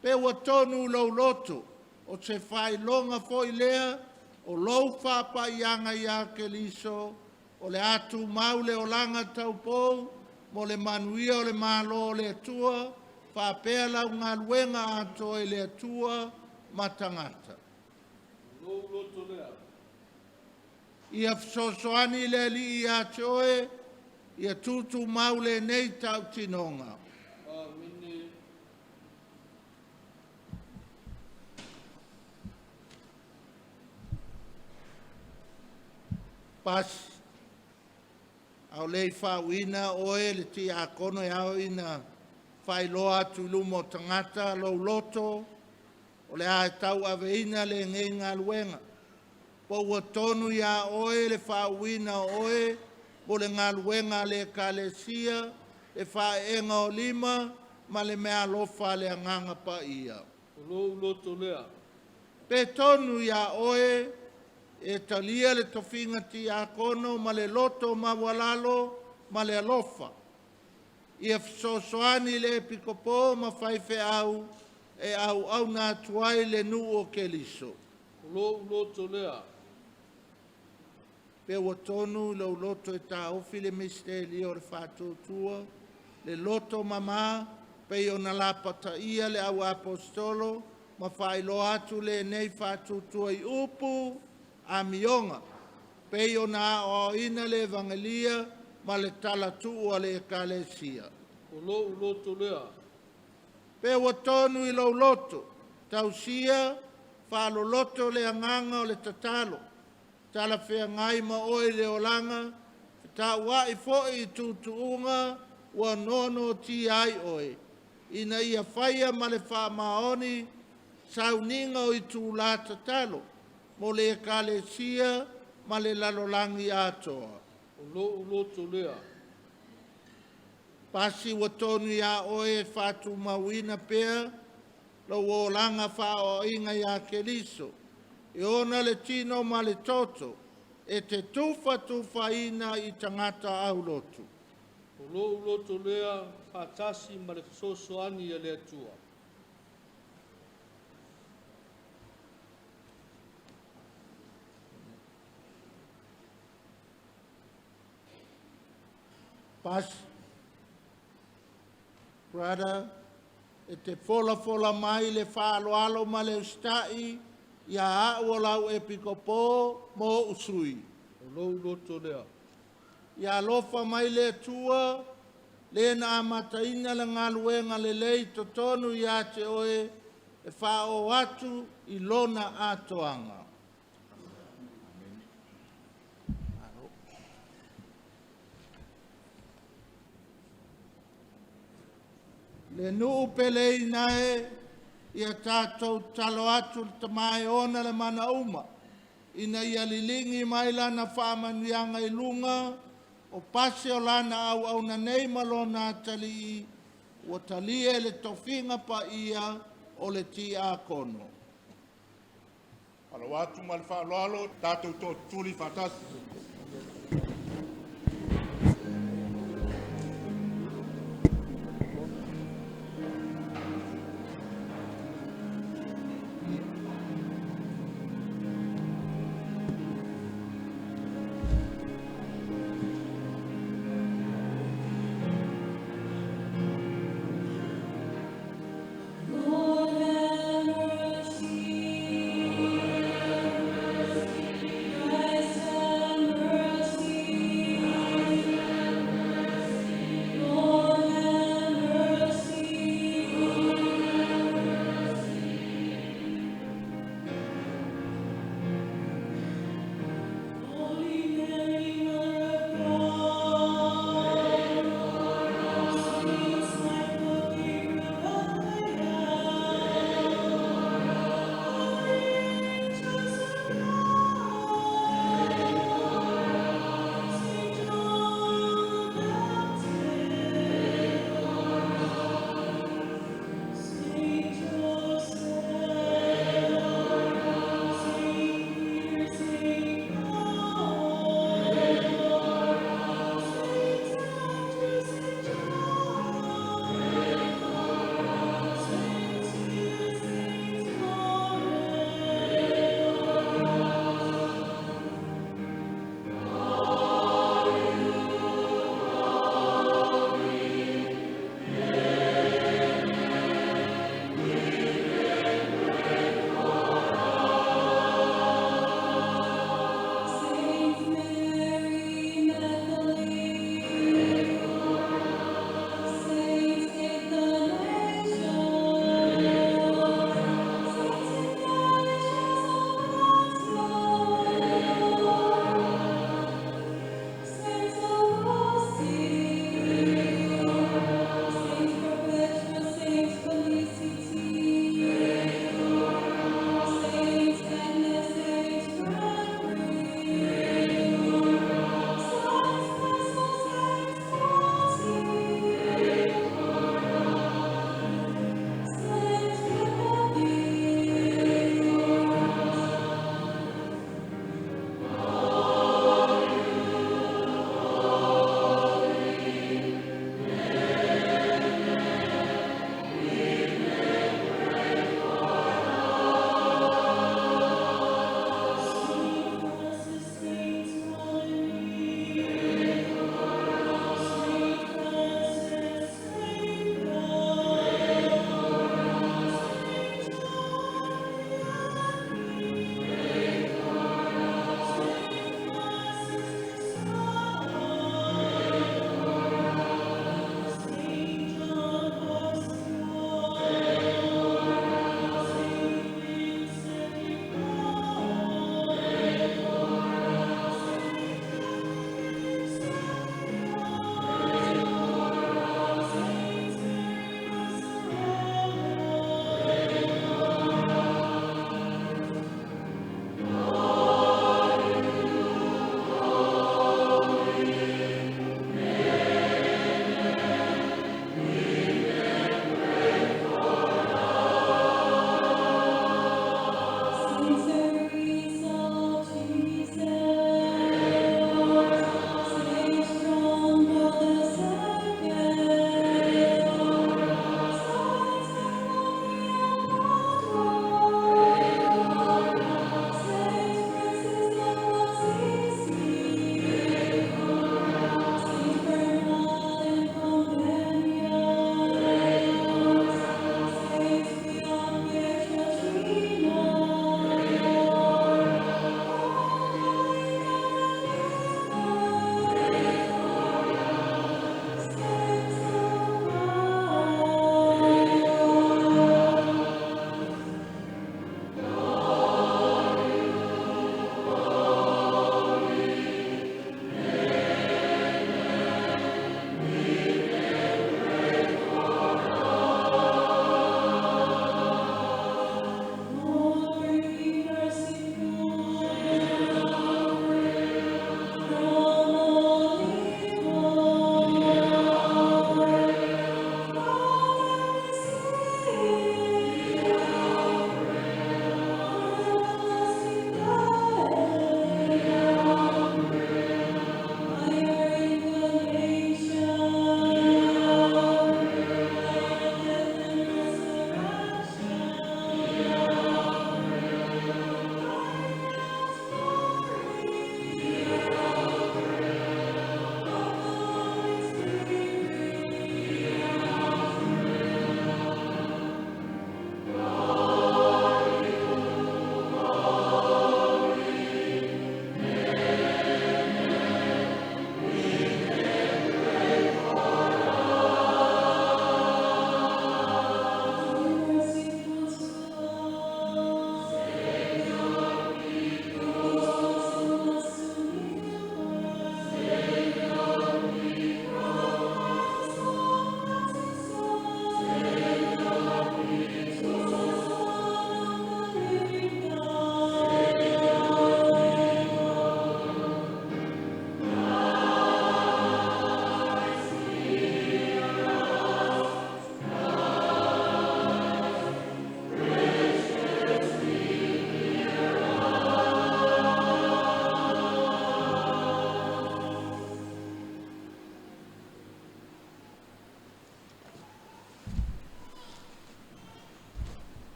Speaker 2: Pe ua tonu lau loto, o te whai longa foi lea, o lau whapa ianga ia ke liso, o le atu maule o langa taupou, mo le manuia o le malo o lea tua, whapea lau ngā luenga ato e lea tua, matangata. Lau loto lea. Ia fesoasoani le alii iā te oe, ia tutu mau le nei tau tinonga. Pasi, au lei whauina oe le Tiakono e au ina whailoa atu lumo tangata lau loto, o le ae tau aveina le ngenga luenga. Po ua tonu ia oe le whauina oe, po le ngā luenga le kalesia, le whaenga o lima, ma le mea lofa le anganga pa ia.
Speaker 6: Loto lea.
Speaker 2: Pe tonu ia oe, e talia le Tofiga Tiakono ma le loto ma walalo ma le alofa. Ia fesoasoani le Akiepikopo ma whaife au e au nā tuai le nu o Keliso.
Speaker 6: Loto lea.
Speaker 2: Pe ua tonu lau loto e tā ofi le misteri o le whātutua, le loto mamā, pe o na lapata ia le au apostolo, ma whailo atu le nei whātutua i upu, a mionga, pei o nā o ina le evangelia, ma le talatu o le ekalesia.
Speaker 6: Loto lea.
Speaker 2: Pe ua tonu i lau loto, tausia, whaalo loto le anganga o le tatalo, tala whea ngai ma oe le olanga, ta wa i fo'i i tutuunga, ua nono ti ai oe, ina ia whaia ma le wha maoni, sauninga o i tū la tatalo, mo le ekalesia ma le lalolangi atoa.
Speaker 6: Loto lea.
Speaker 2: Pasi ua tonu ia oe whātu mawina pea, lau o langa wha o inga ia Keliso. E ona le tino ma le toto, e te tufa ina i tangata au lotu.
Speaker 6: Loto lea, whātasi ma le fesoasoani e le atua.
Speaker 2: Pas, brother, e te fola mai le whaaloalo ma le ustai, ia au o lau Akiepikopo mo usui.
Speaker 6: Loto lea.
Speaker 2: Ia lofa mai le tua, le na amataina le ngaluenga le lei totonu ia te oe, e whao atu i lona atoanga. Le nuu pelei nae, ia tātou talo atu tamae ona le mana uma. Ina ia lilingi mai lana whaamanuianga i lunga, o pase o lana au na nei malona tali, o talia le Tofiga Paia o le Tiakono.
Speaker 4: Alo atu ma le whaaloalo, tātou tō tūli whatasi.
Speaker 7: Mercy.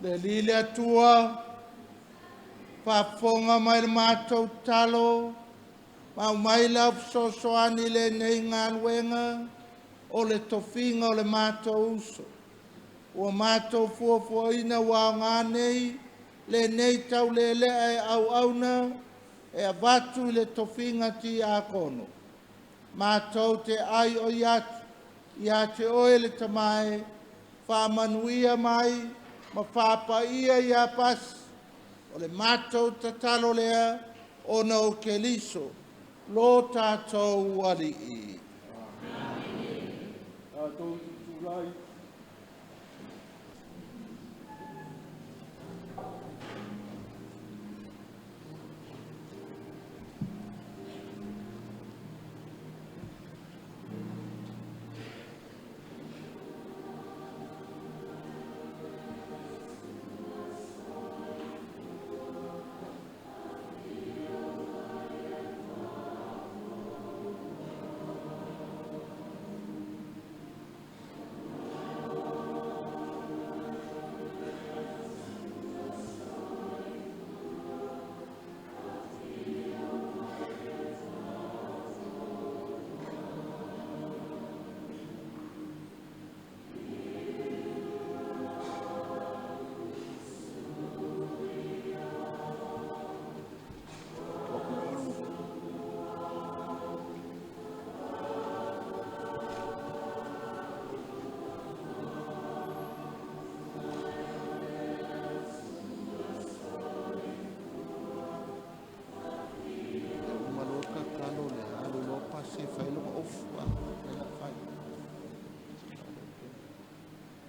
Speaker 2: Le lile atua, whafonga mai le mātou talo, mau mai lau sosoani le nei ngā luenga, o le tofinga o le mātou uso. Ua mātou fuafuaina wā ngā nei, le nei tau le lea e au auna, e avatu le Tofiga Tiakono. Mātou te ai o iatu, ia te oe le tamae, whamanuia mai, ma whapaia ia pasi, o le mātou tatalo lea, o no keliso, lo tātou wali. Amen.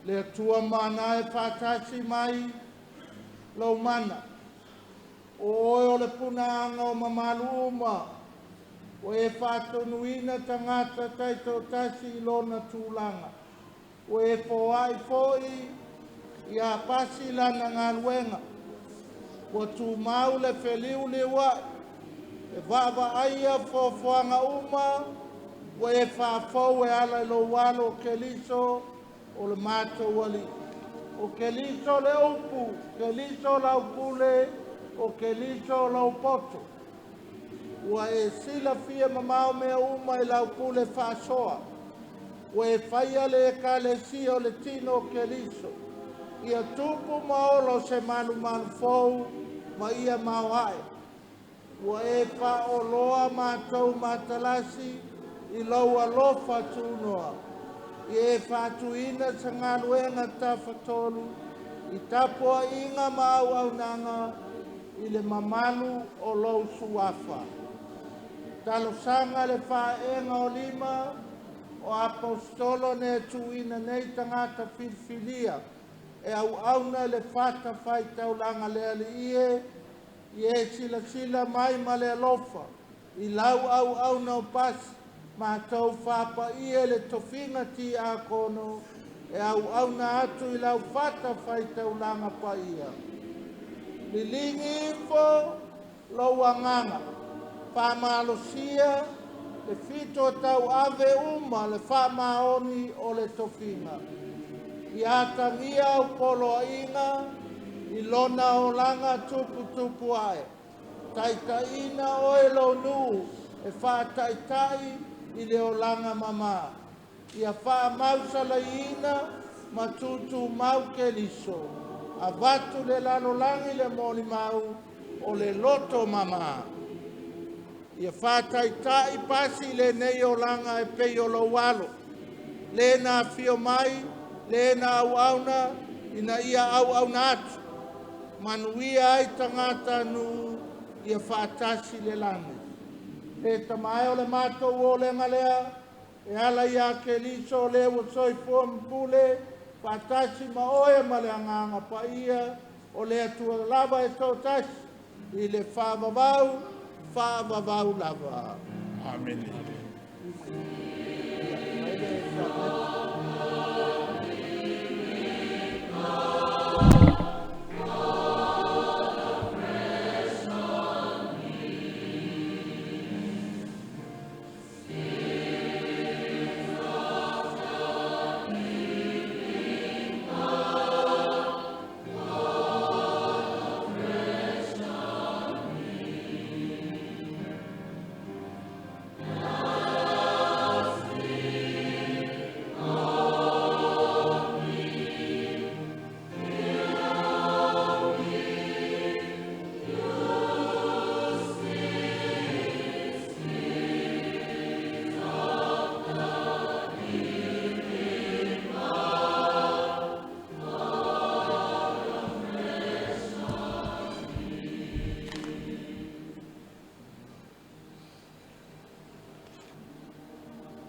Speaker 2: Le atua mana e whātasi mai lau mana. O oe o le punaanga o mamalu uma. O e whātonuina tangata taito tasi i lona tūlanga. O e fōai fōi i a pasi lana ngā luenga. O tū mau le wheliu le wai. E vava aia fōwhanga uma. O e whāfau e ala i lo walo ke liso. O le mātou wali. O ke liso le upu, ke liso lau pule, o ke liso lau poto. Ua e sila fia mamao mea uma i lau pule whaasoa. Ua e whaia le e ka le si o le tino o ke liso. Ia tupu maolo se manu fou, ma ia mawai. Ua e wha o loa mātou matalasi, i lau alofa tūnoa. I e whātuina sa ngā luenga tawhatolu, i tapua inga mau au nanga, i le mamalu o lau suafa. Talo sanga le whaenga o lima, o apostolo ne tuina nei tangata filfilia, e au auna le whata whai taulanga lea le ie, i e sila mai ma le alofa, i lau au auna o pasi, mātou whapa ia le Tofiga Tiakono e au na atu i lau whata whai Taulaga Paia. Lilingi info lau anganga, whamalosia le fito tau ave uma le whamaoni o le Tofiga. I atangia o polo inga, i lona o langa tupu ai. Taitaina o e lo nu e wha Taitai, i le olanga mama. Ia wha mausalaina ma tutu mau ke liso. A vatu le lalolangi le moli mau o le loto mama. Ia wha Taitai pasi le nei olanga e pei o lo walo. Le na fio mai, le na au auna, ina ia au atu. Manuia ai tangata nu, ia wha tasi le langi. E tamae o le mātou o le ngalea, e ala ia ke liso le o soi fua mpule, patasi ma oe ma le anganga paia, o le atua lava e tō tasi, i le whaavavau lava. Amen.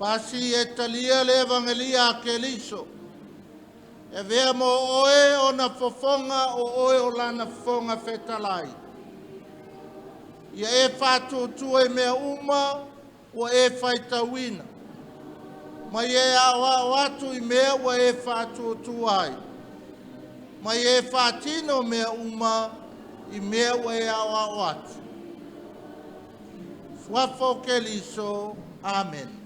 Speaker 2: Pasi e talia le evangelia a Keliso. E vea mo oe o na fofonga o oe o lana fofonga fetalai. Ia e whātutu e mea uma o e whaitawina. Mai e awa watu I mea o e whātutu ai. Mai e whātino mea uma I mea o e awa watu. Swafo Keliso. Amen.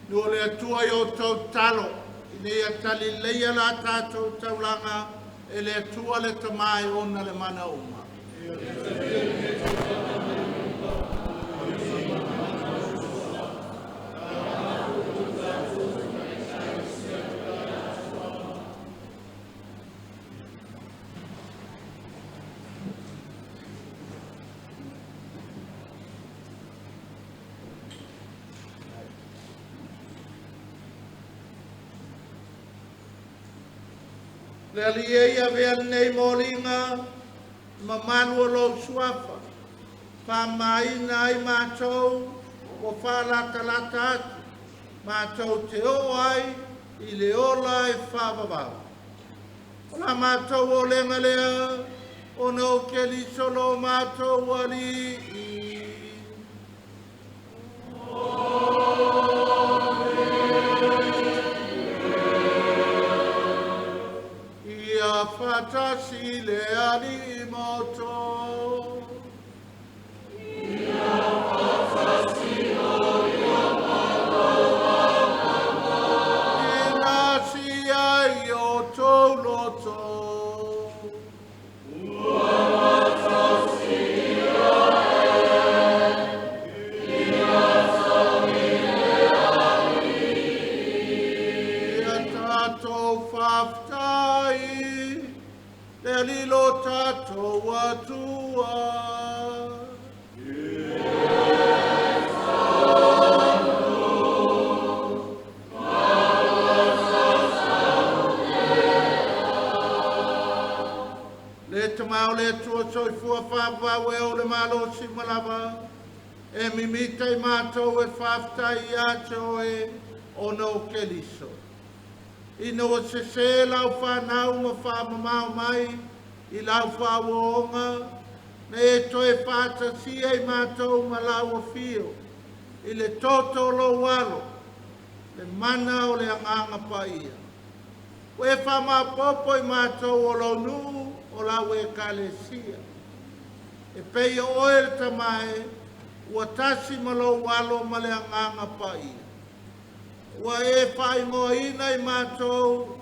Speaker 2: Nua le atua i o tau talo, i nei atali leia la tātou taulanga, e le atua le tamai ona le mana uma. Le aliea vea nei molinga, ma manua lo suafa. Pa maina ai mātou, o whālata lata atu. Mātou te o ai, i le ola e whāwawau. O la mātou o lenga lea, o no ke li solo mātou ali i. Ia fatasi le ali moto. Ia fatasi o ia ina si ai o toloto. Lilo tato watua. Le tamau le tua soi fua whawau e o le malo si malava. E mimita I mātou e whaftai ato e o no keliso. Ino o se lau whanau ma whamamau mai I lau whaonga na e toe whātasia I mātou ma lau a whio I le toto lo walo le mana o le anganga paia. O e whamapopo I mātou o lo nu o lau e kalesia. E pei o e le tamae ua tasi ma lo walo ma le anganga paia. Ua e whaingoina I mātou,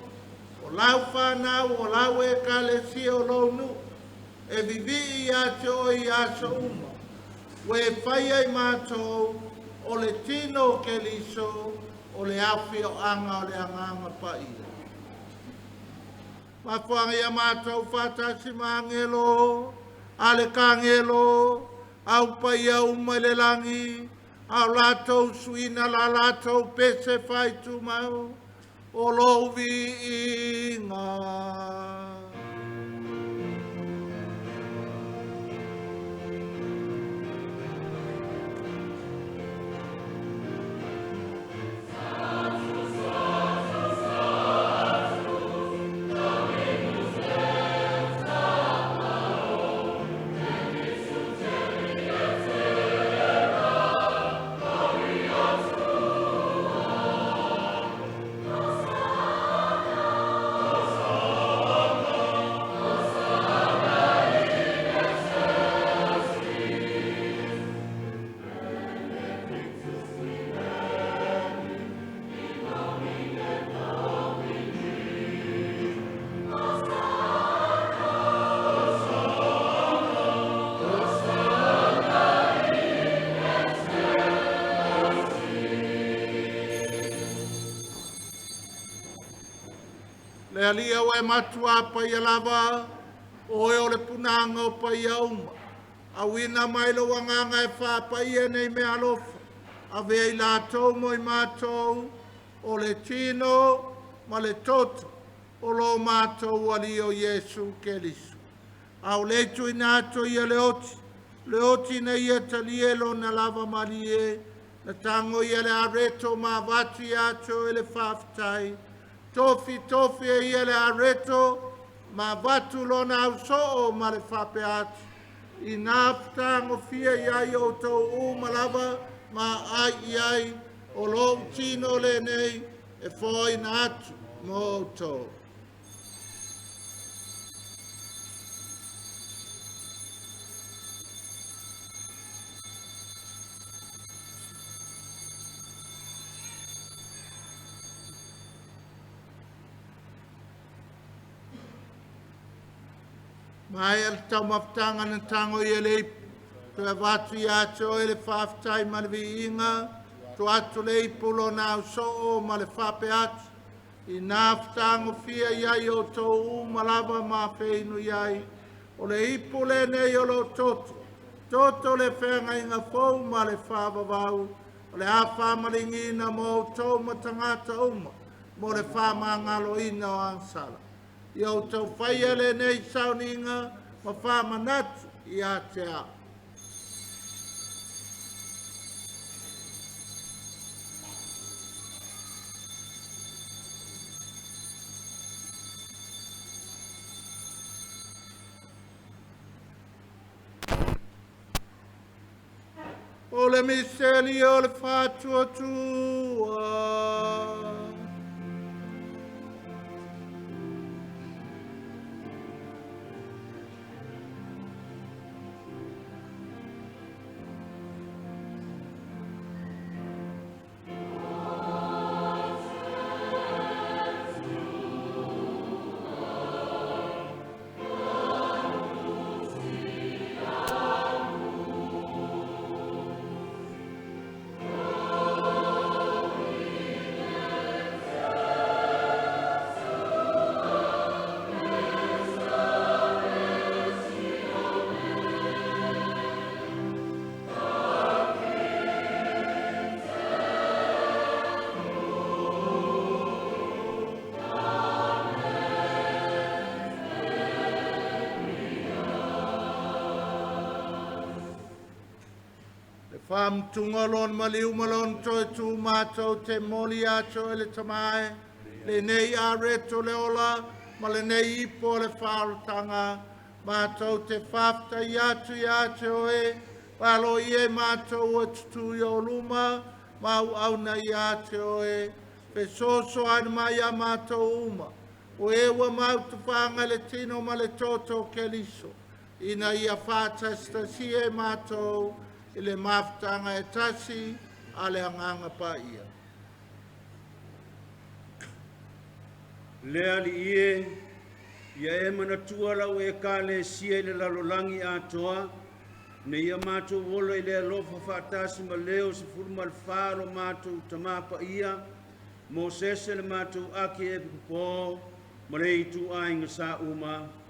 Speaker 2: o lau whanau, o lau e kalesi o lonu, e vivi I ate o I aso uma. Ua e whaia I mātou, o le tino ke liso, o le awhi o anga o le anganga paia. Mawhanga ia mātou whatasi mangelo, ale kangelo, au paia uma le langi, au latou suina la latou pese fai tu mau o lovi inga. Le alia o e matua paia lava, o e o le punanga o paia uma. A wina mai lo wanganga e wha paia nei me alofa. A vea I lātou mo I mātou, o le tino, ma le toto, o lo mātou ali o Yesu Kelisu. A o leitu I nātou I le oti na ia talielo na lava malie, na tango I le areto ma vati ato e le whaftai, Tofi e ia le areto, ma vatu lona au soo ma le whape atu. I nā ptango fia iai o tau malava, ma ai iai o lo tino le nei, e foi na atu mo tau. Mai al tau maftanga na tango i le tu e watu i ato e le whaftai ma le vi inga tu atu le ipulo na uso o ma le whape atu i nā whtango fia iai o tō malava ma wheinu iai o le ipule nei o lo toto le whenga inga fōu ma le whāwawau o le hawha maringina mo tō matangata uma mo le whamangalo ina o ansala. I au tau whaia le nei sauninga ma whamanatu i a te a. O le miseli o le whātua tua. Fam tungalon maliu malon toi tu mato te moli ato ele tamae le nei a reto le ola ma le nei ipo le whaarutanga mato te whafta i atu e walo ie mato ua tutu i o luma mau au na i atu e pe soso anu mai a mato uma o e ua mau tu whanga le tino ma le toto ke liso ina ia whata stasi e mato i le maftanga e tasi a le anganga paia.
Speaker 5: Lea li ie, ia e manatua lau e ka le sia i le lalolangi atoa, ne ia mātou wola i le alofa whaatasi ma leo se furuma le whāro mātou tamā paia, Mosese le mātou Akiepikopo, ma le i tu ainga sa uma.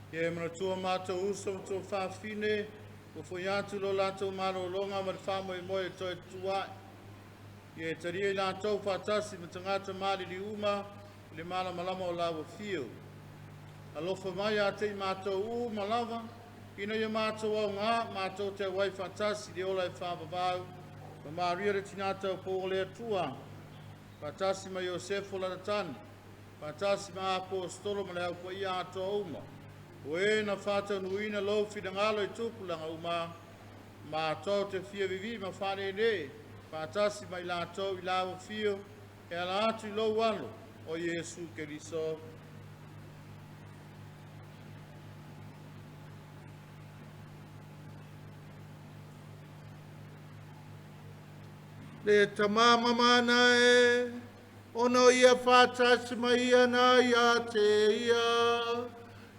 Speaker 6: Ia e manatua mātou uso tō whawhine, o fwoi atu lo lātou maro longa ma le whamoe moe e toi tuai. Ia e taria i lātou whātasi ma tangata māli li uma, le mala malama o lawa fio. Alofa mai a te mātou u malava, ina ia mātou au ngā, mātou te wai whātasi li ola e whāwawau, ma māria re tinātou po o lea tua. Whātasi ma Iosefo Laratani, whātasi ma apostolo ma le au pa ia atoa uma. O e na whātau nuina lo Finagalo i tupulanga uma, ma tau te fia vivi ma whāne ne, whātasi mai lātou i lawa fio, e ala atu i lo walo o Iesu Keriso.
Speaker 2: Le tamama mana e, ono ia whātasi mai ia na ia te ia,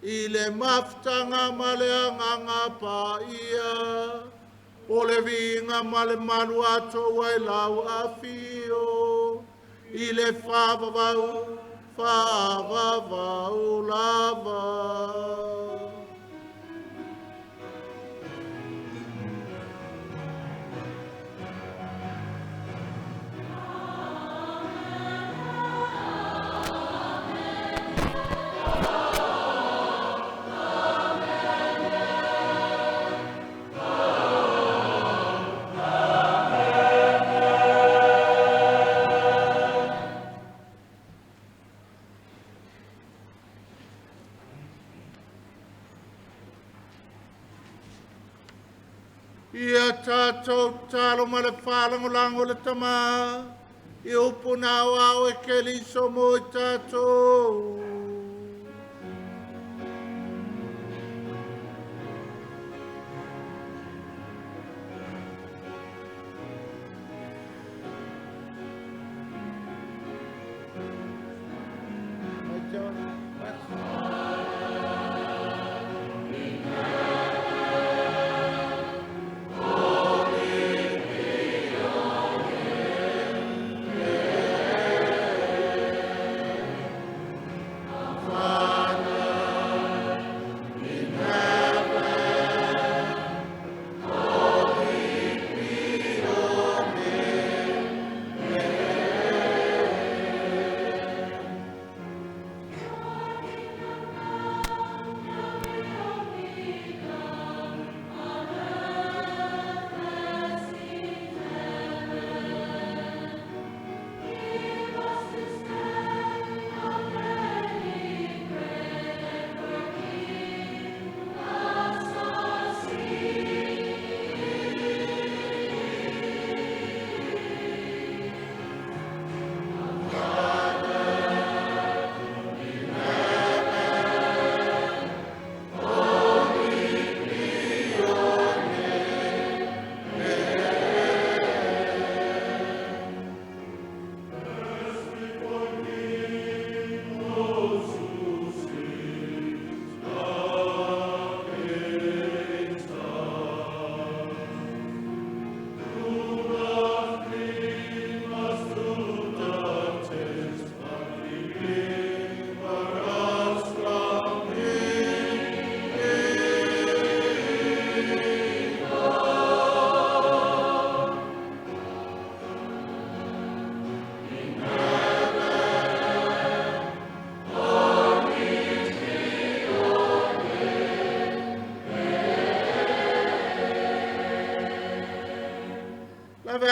Speaker 2: i le maftanga ma le anganga paia, o le vinga ma le malu ato wai lau afio, i le whāwawau lava. Ia tātou tālo ma le whālangolango le tamā, i upuna au e ke liso mo i tātou.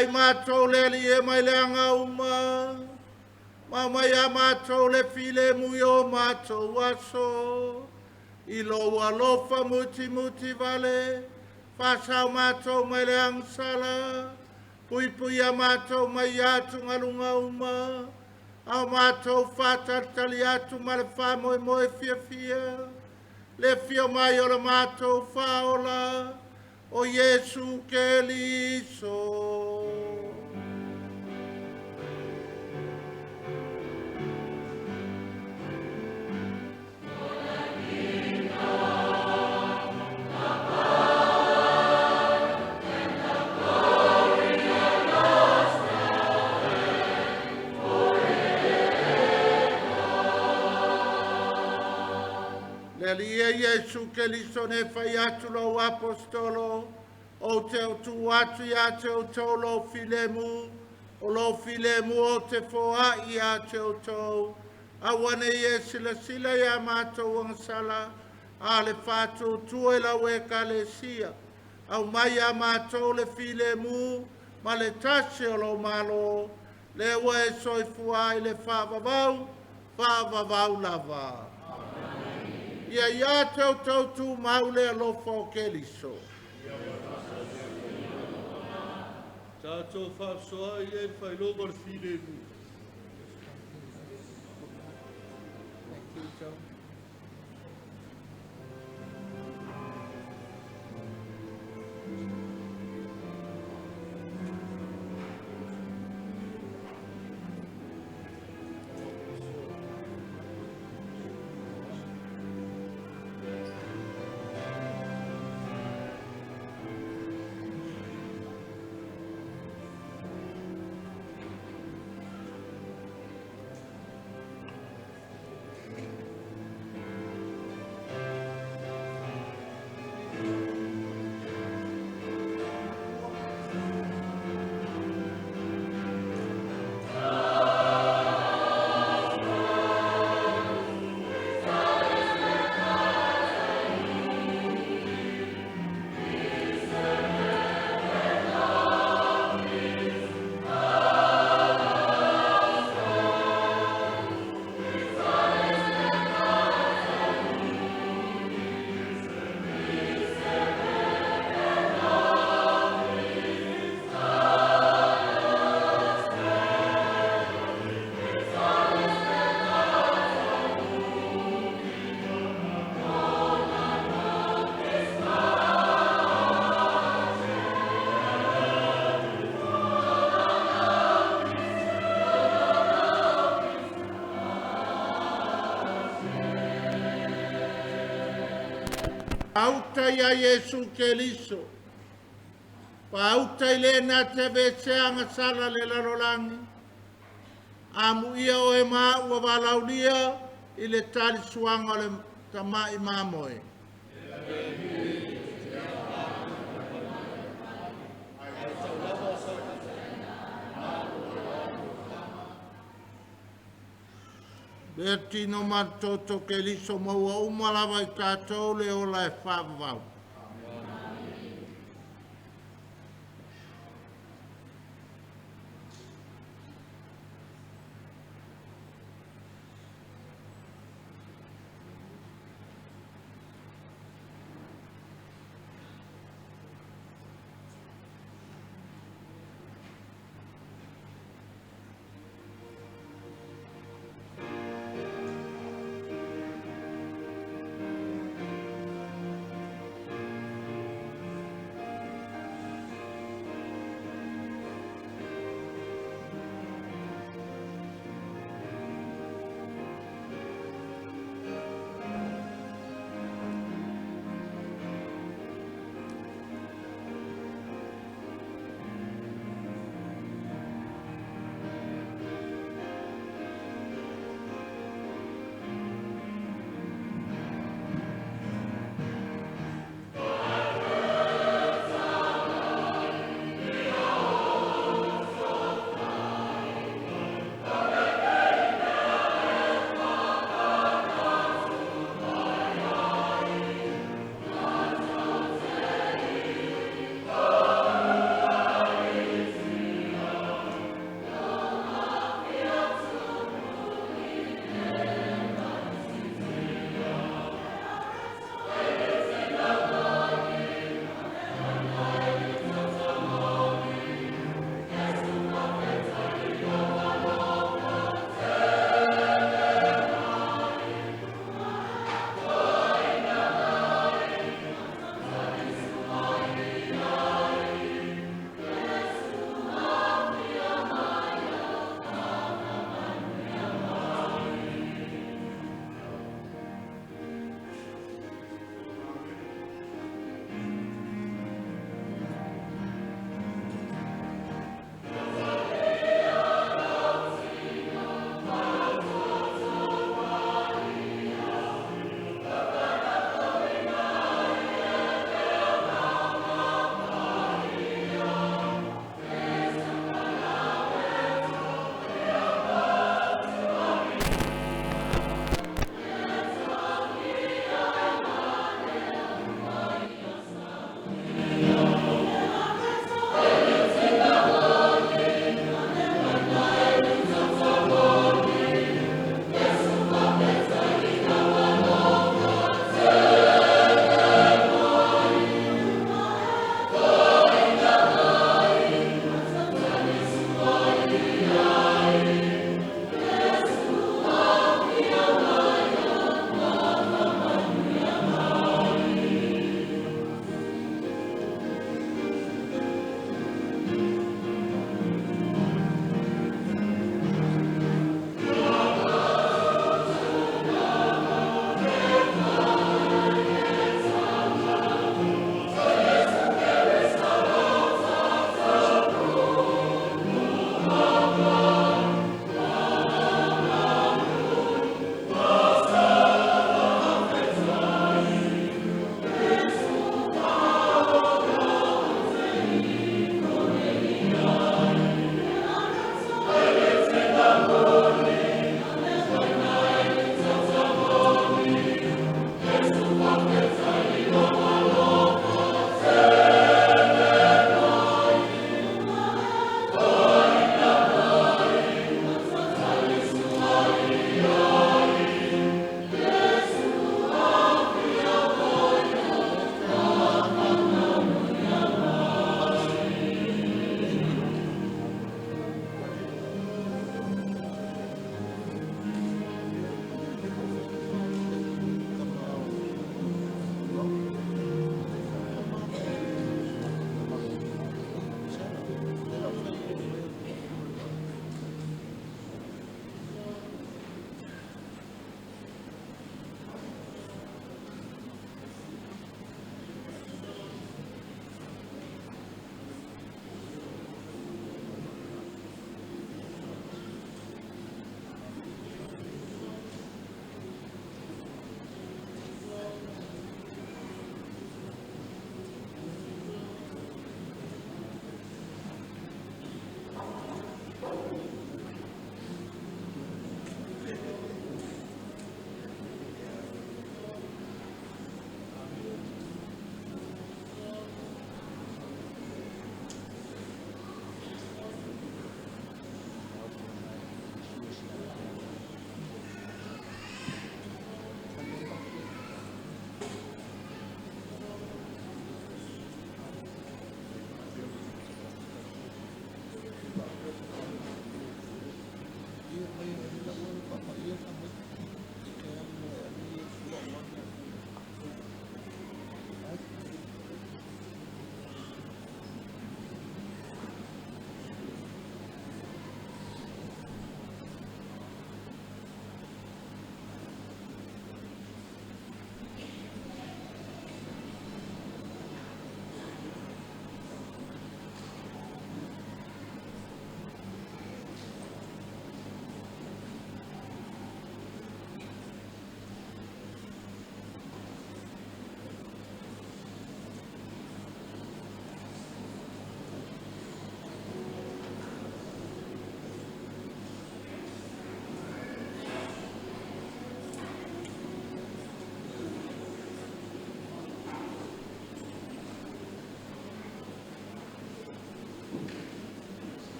Speaker 2: ai mātou le ali e mai le anga uma. Mai a mātou le file mui o mātou aso. I lo alofa muti muti vale. Whasau mātou mai le angsala. Pui a mātou mai atu ngalunga uma. Au mātou whātatali atu ma le whamoe moe fia fia. Le fia mai o le mātou whaola. O Yesu ke liso. Lia Yesu ke liso ne fai atu lo apostolo, o te o tu atu ia te o tolo filemu, o lo filemu o te foa ia te o tau, a wane ye sila ia mātou angsala, a le fatu tue la weka le sia, au mai a mātou le filemu, ma le tasi o lo malo, le ue soifua i le whaavavau lava. Ia tau tu maule alofo ke liso.
Speaker 6: Tātou whaasoa i e whailogo le while mu.
Speaker 2: Auta ia Yesu Keliso. Pauta ile na te veseanga sala le larolangi. Amu ia o e maa ua walaulia ile tali suanga le tamai mamoe. Bertino matoto Keliso maua umalawa I tātou le o lai whāwau.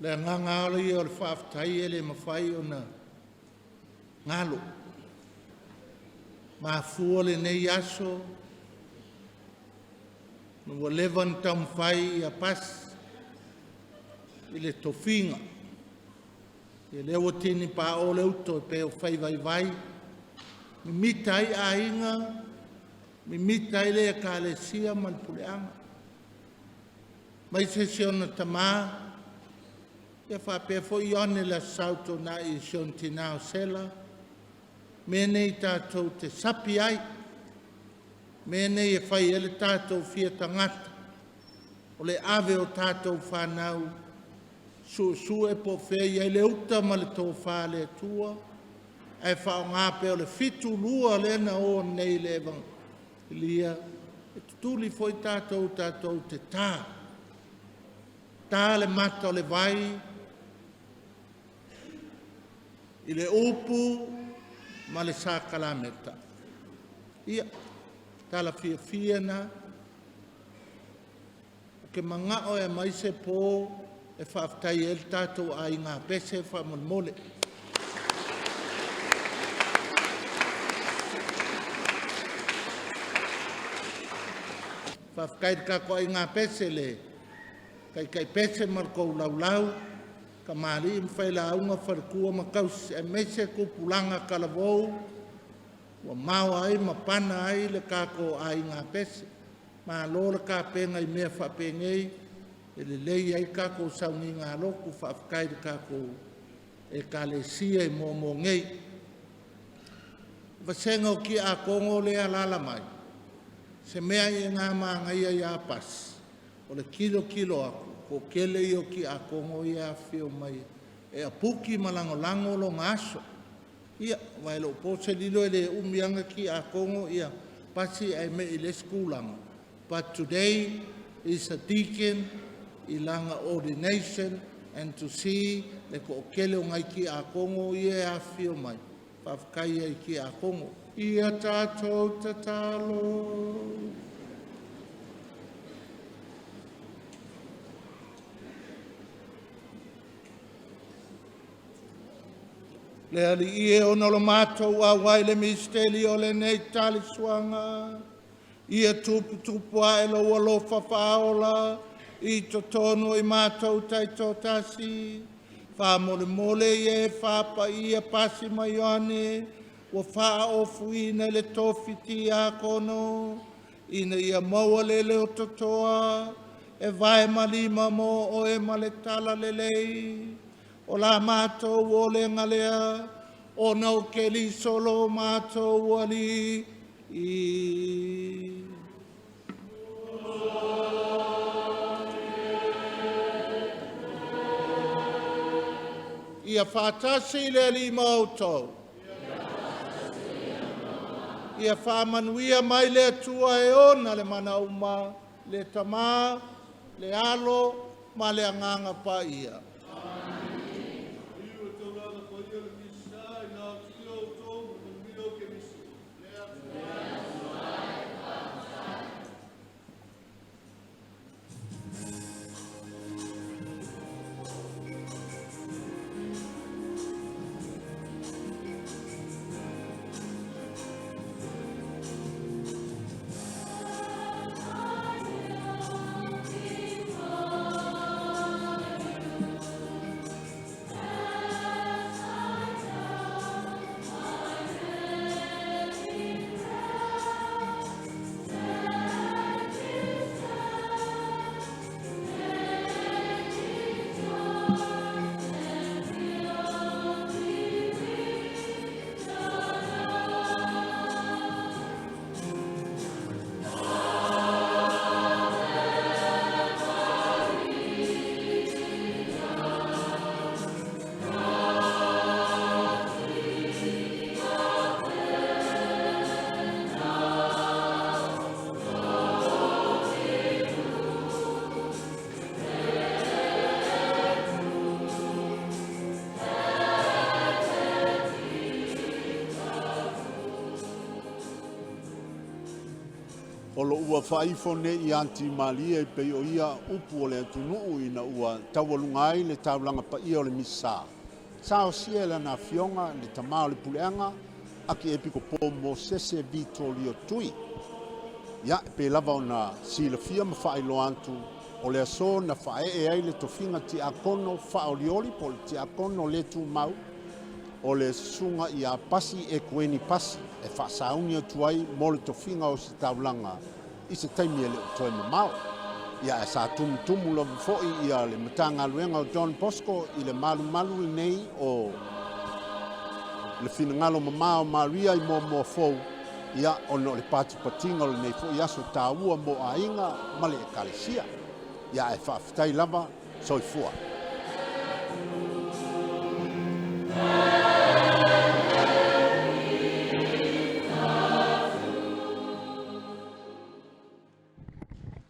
Speaker 2: le nganga ali o le whaaftai e le mawhai o na ngalo. Ma fua le nei aso, nua levan tam whai a pas, i le tofinga, i le o tini pa o le uto e peo whai vai vai, mi mitai a inga, mi mitai le ka le sia man puleanga. Mai se siona tamaa, ia whapea fo i one la sauto na i sion tinao sela, me nei tātou te sapi ai, me nei e whai ele tātou fia tangata, o le ave o tātou whanau, su e po whea i le uta ma le tō wha le tua, e whao ngāpe o le fitu lua le na o nei le evangelia, e tutuli foi tātou te tā. Tā le mata o le vai, i le upu ma le sakalameta. Ia, tala fia na, ke mangao e mai se pō e whaaftai e tātou a i ngā pese whamolmole. Whaafkai kako a i ngā pese le, kai pese markou laulau, ka maari i mwhaila aunga wharikua makaus e mese kupulanga kalavou, wa mau ai mapana ai le kako a i ngā pese. Ma lo le ka penga I mea whapengei, e le lei ai kako saungi ngā loku whaafkai le kako e ka le sia I mō ngei. Vasenga o ki a kongo le alala mai, se mea I ngā māngaia I a pas, o le kilo aku, ko kele I o ki a kongo I a whio mai, e a puki malangolango lo ngaso. Ia, vai lo pose lilo e le umianga ki a kongo ia pasi ai me I le skulanga. But today is a deacon, ilanga ordination, and to see le ko kele o ngai ki a kongo ia a whio mai. Whafkai ai ki a kongo. Ia tātou tatalo. Le ali ie o nolo mātou a wai le misteri o le nei tali suanga. Ia tupu a e lo walo whawhaola, I to tono I mātou taito tasi, wha mole ie whapa ia pasi mai ane, wa wha ofu ina le Tofi Tiakono, ina ia maua le leo totoa, e vai malima mo o e male tala lelei, o la mātou o le ngalea, o nau ke li solo mātou wali, Ia whātasi le li mautou. Ia whāmanuia mai le atua e ona le mana uma, le tamā, le alo, ma le anganga paia.
Speaker 1: O lo ua whaifone I Aunty Malia I pei o ia upu o le atunuu ina ua taualunga ai le Taulaga Paia o le Misasa. Sao sia le na Afioga le tamā o le puleanga Akiepikopo Mosese Vitolio tui. Ia pe lava o na silafia ma whailo antu o le aso na whae ai le Tofiga Tiakono whaolioli po le Tiakono le tu mau o le sunga I a Pasi Ekueni Pasi e whaasauni atu ai mo le Tofiga Ositaulaga I se taimi ele toe mamao. Ia e sa tumu la fo'i ia le Matagaluega o John Bosco I le malu nei o le Finagalo mamao Maria I Moamoa fou ia ono le patipatinga o le nei fo'i aso tāua mo ainga ma le ekalesia. ia e whaafitai lava soifua.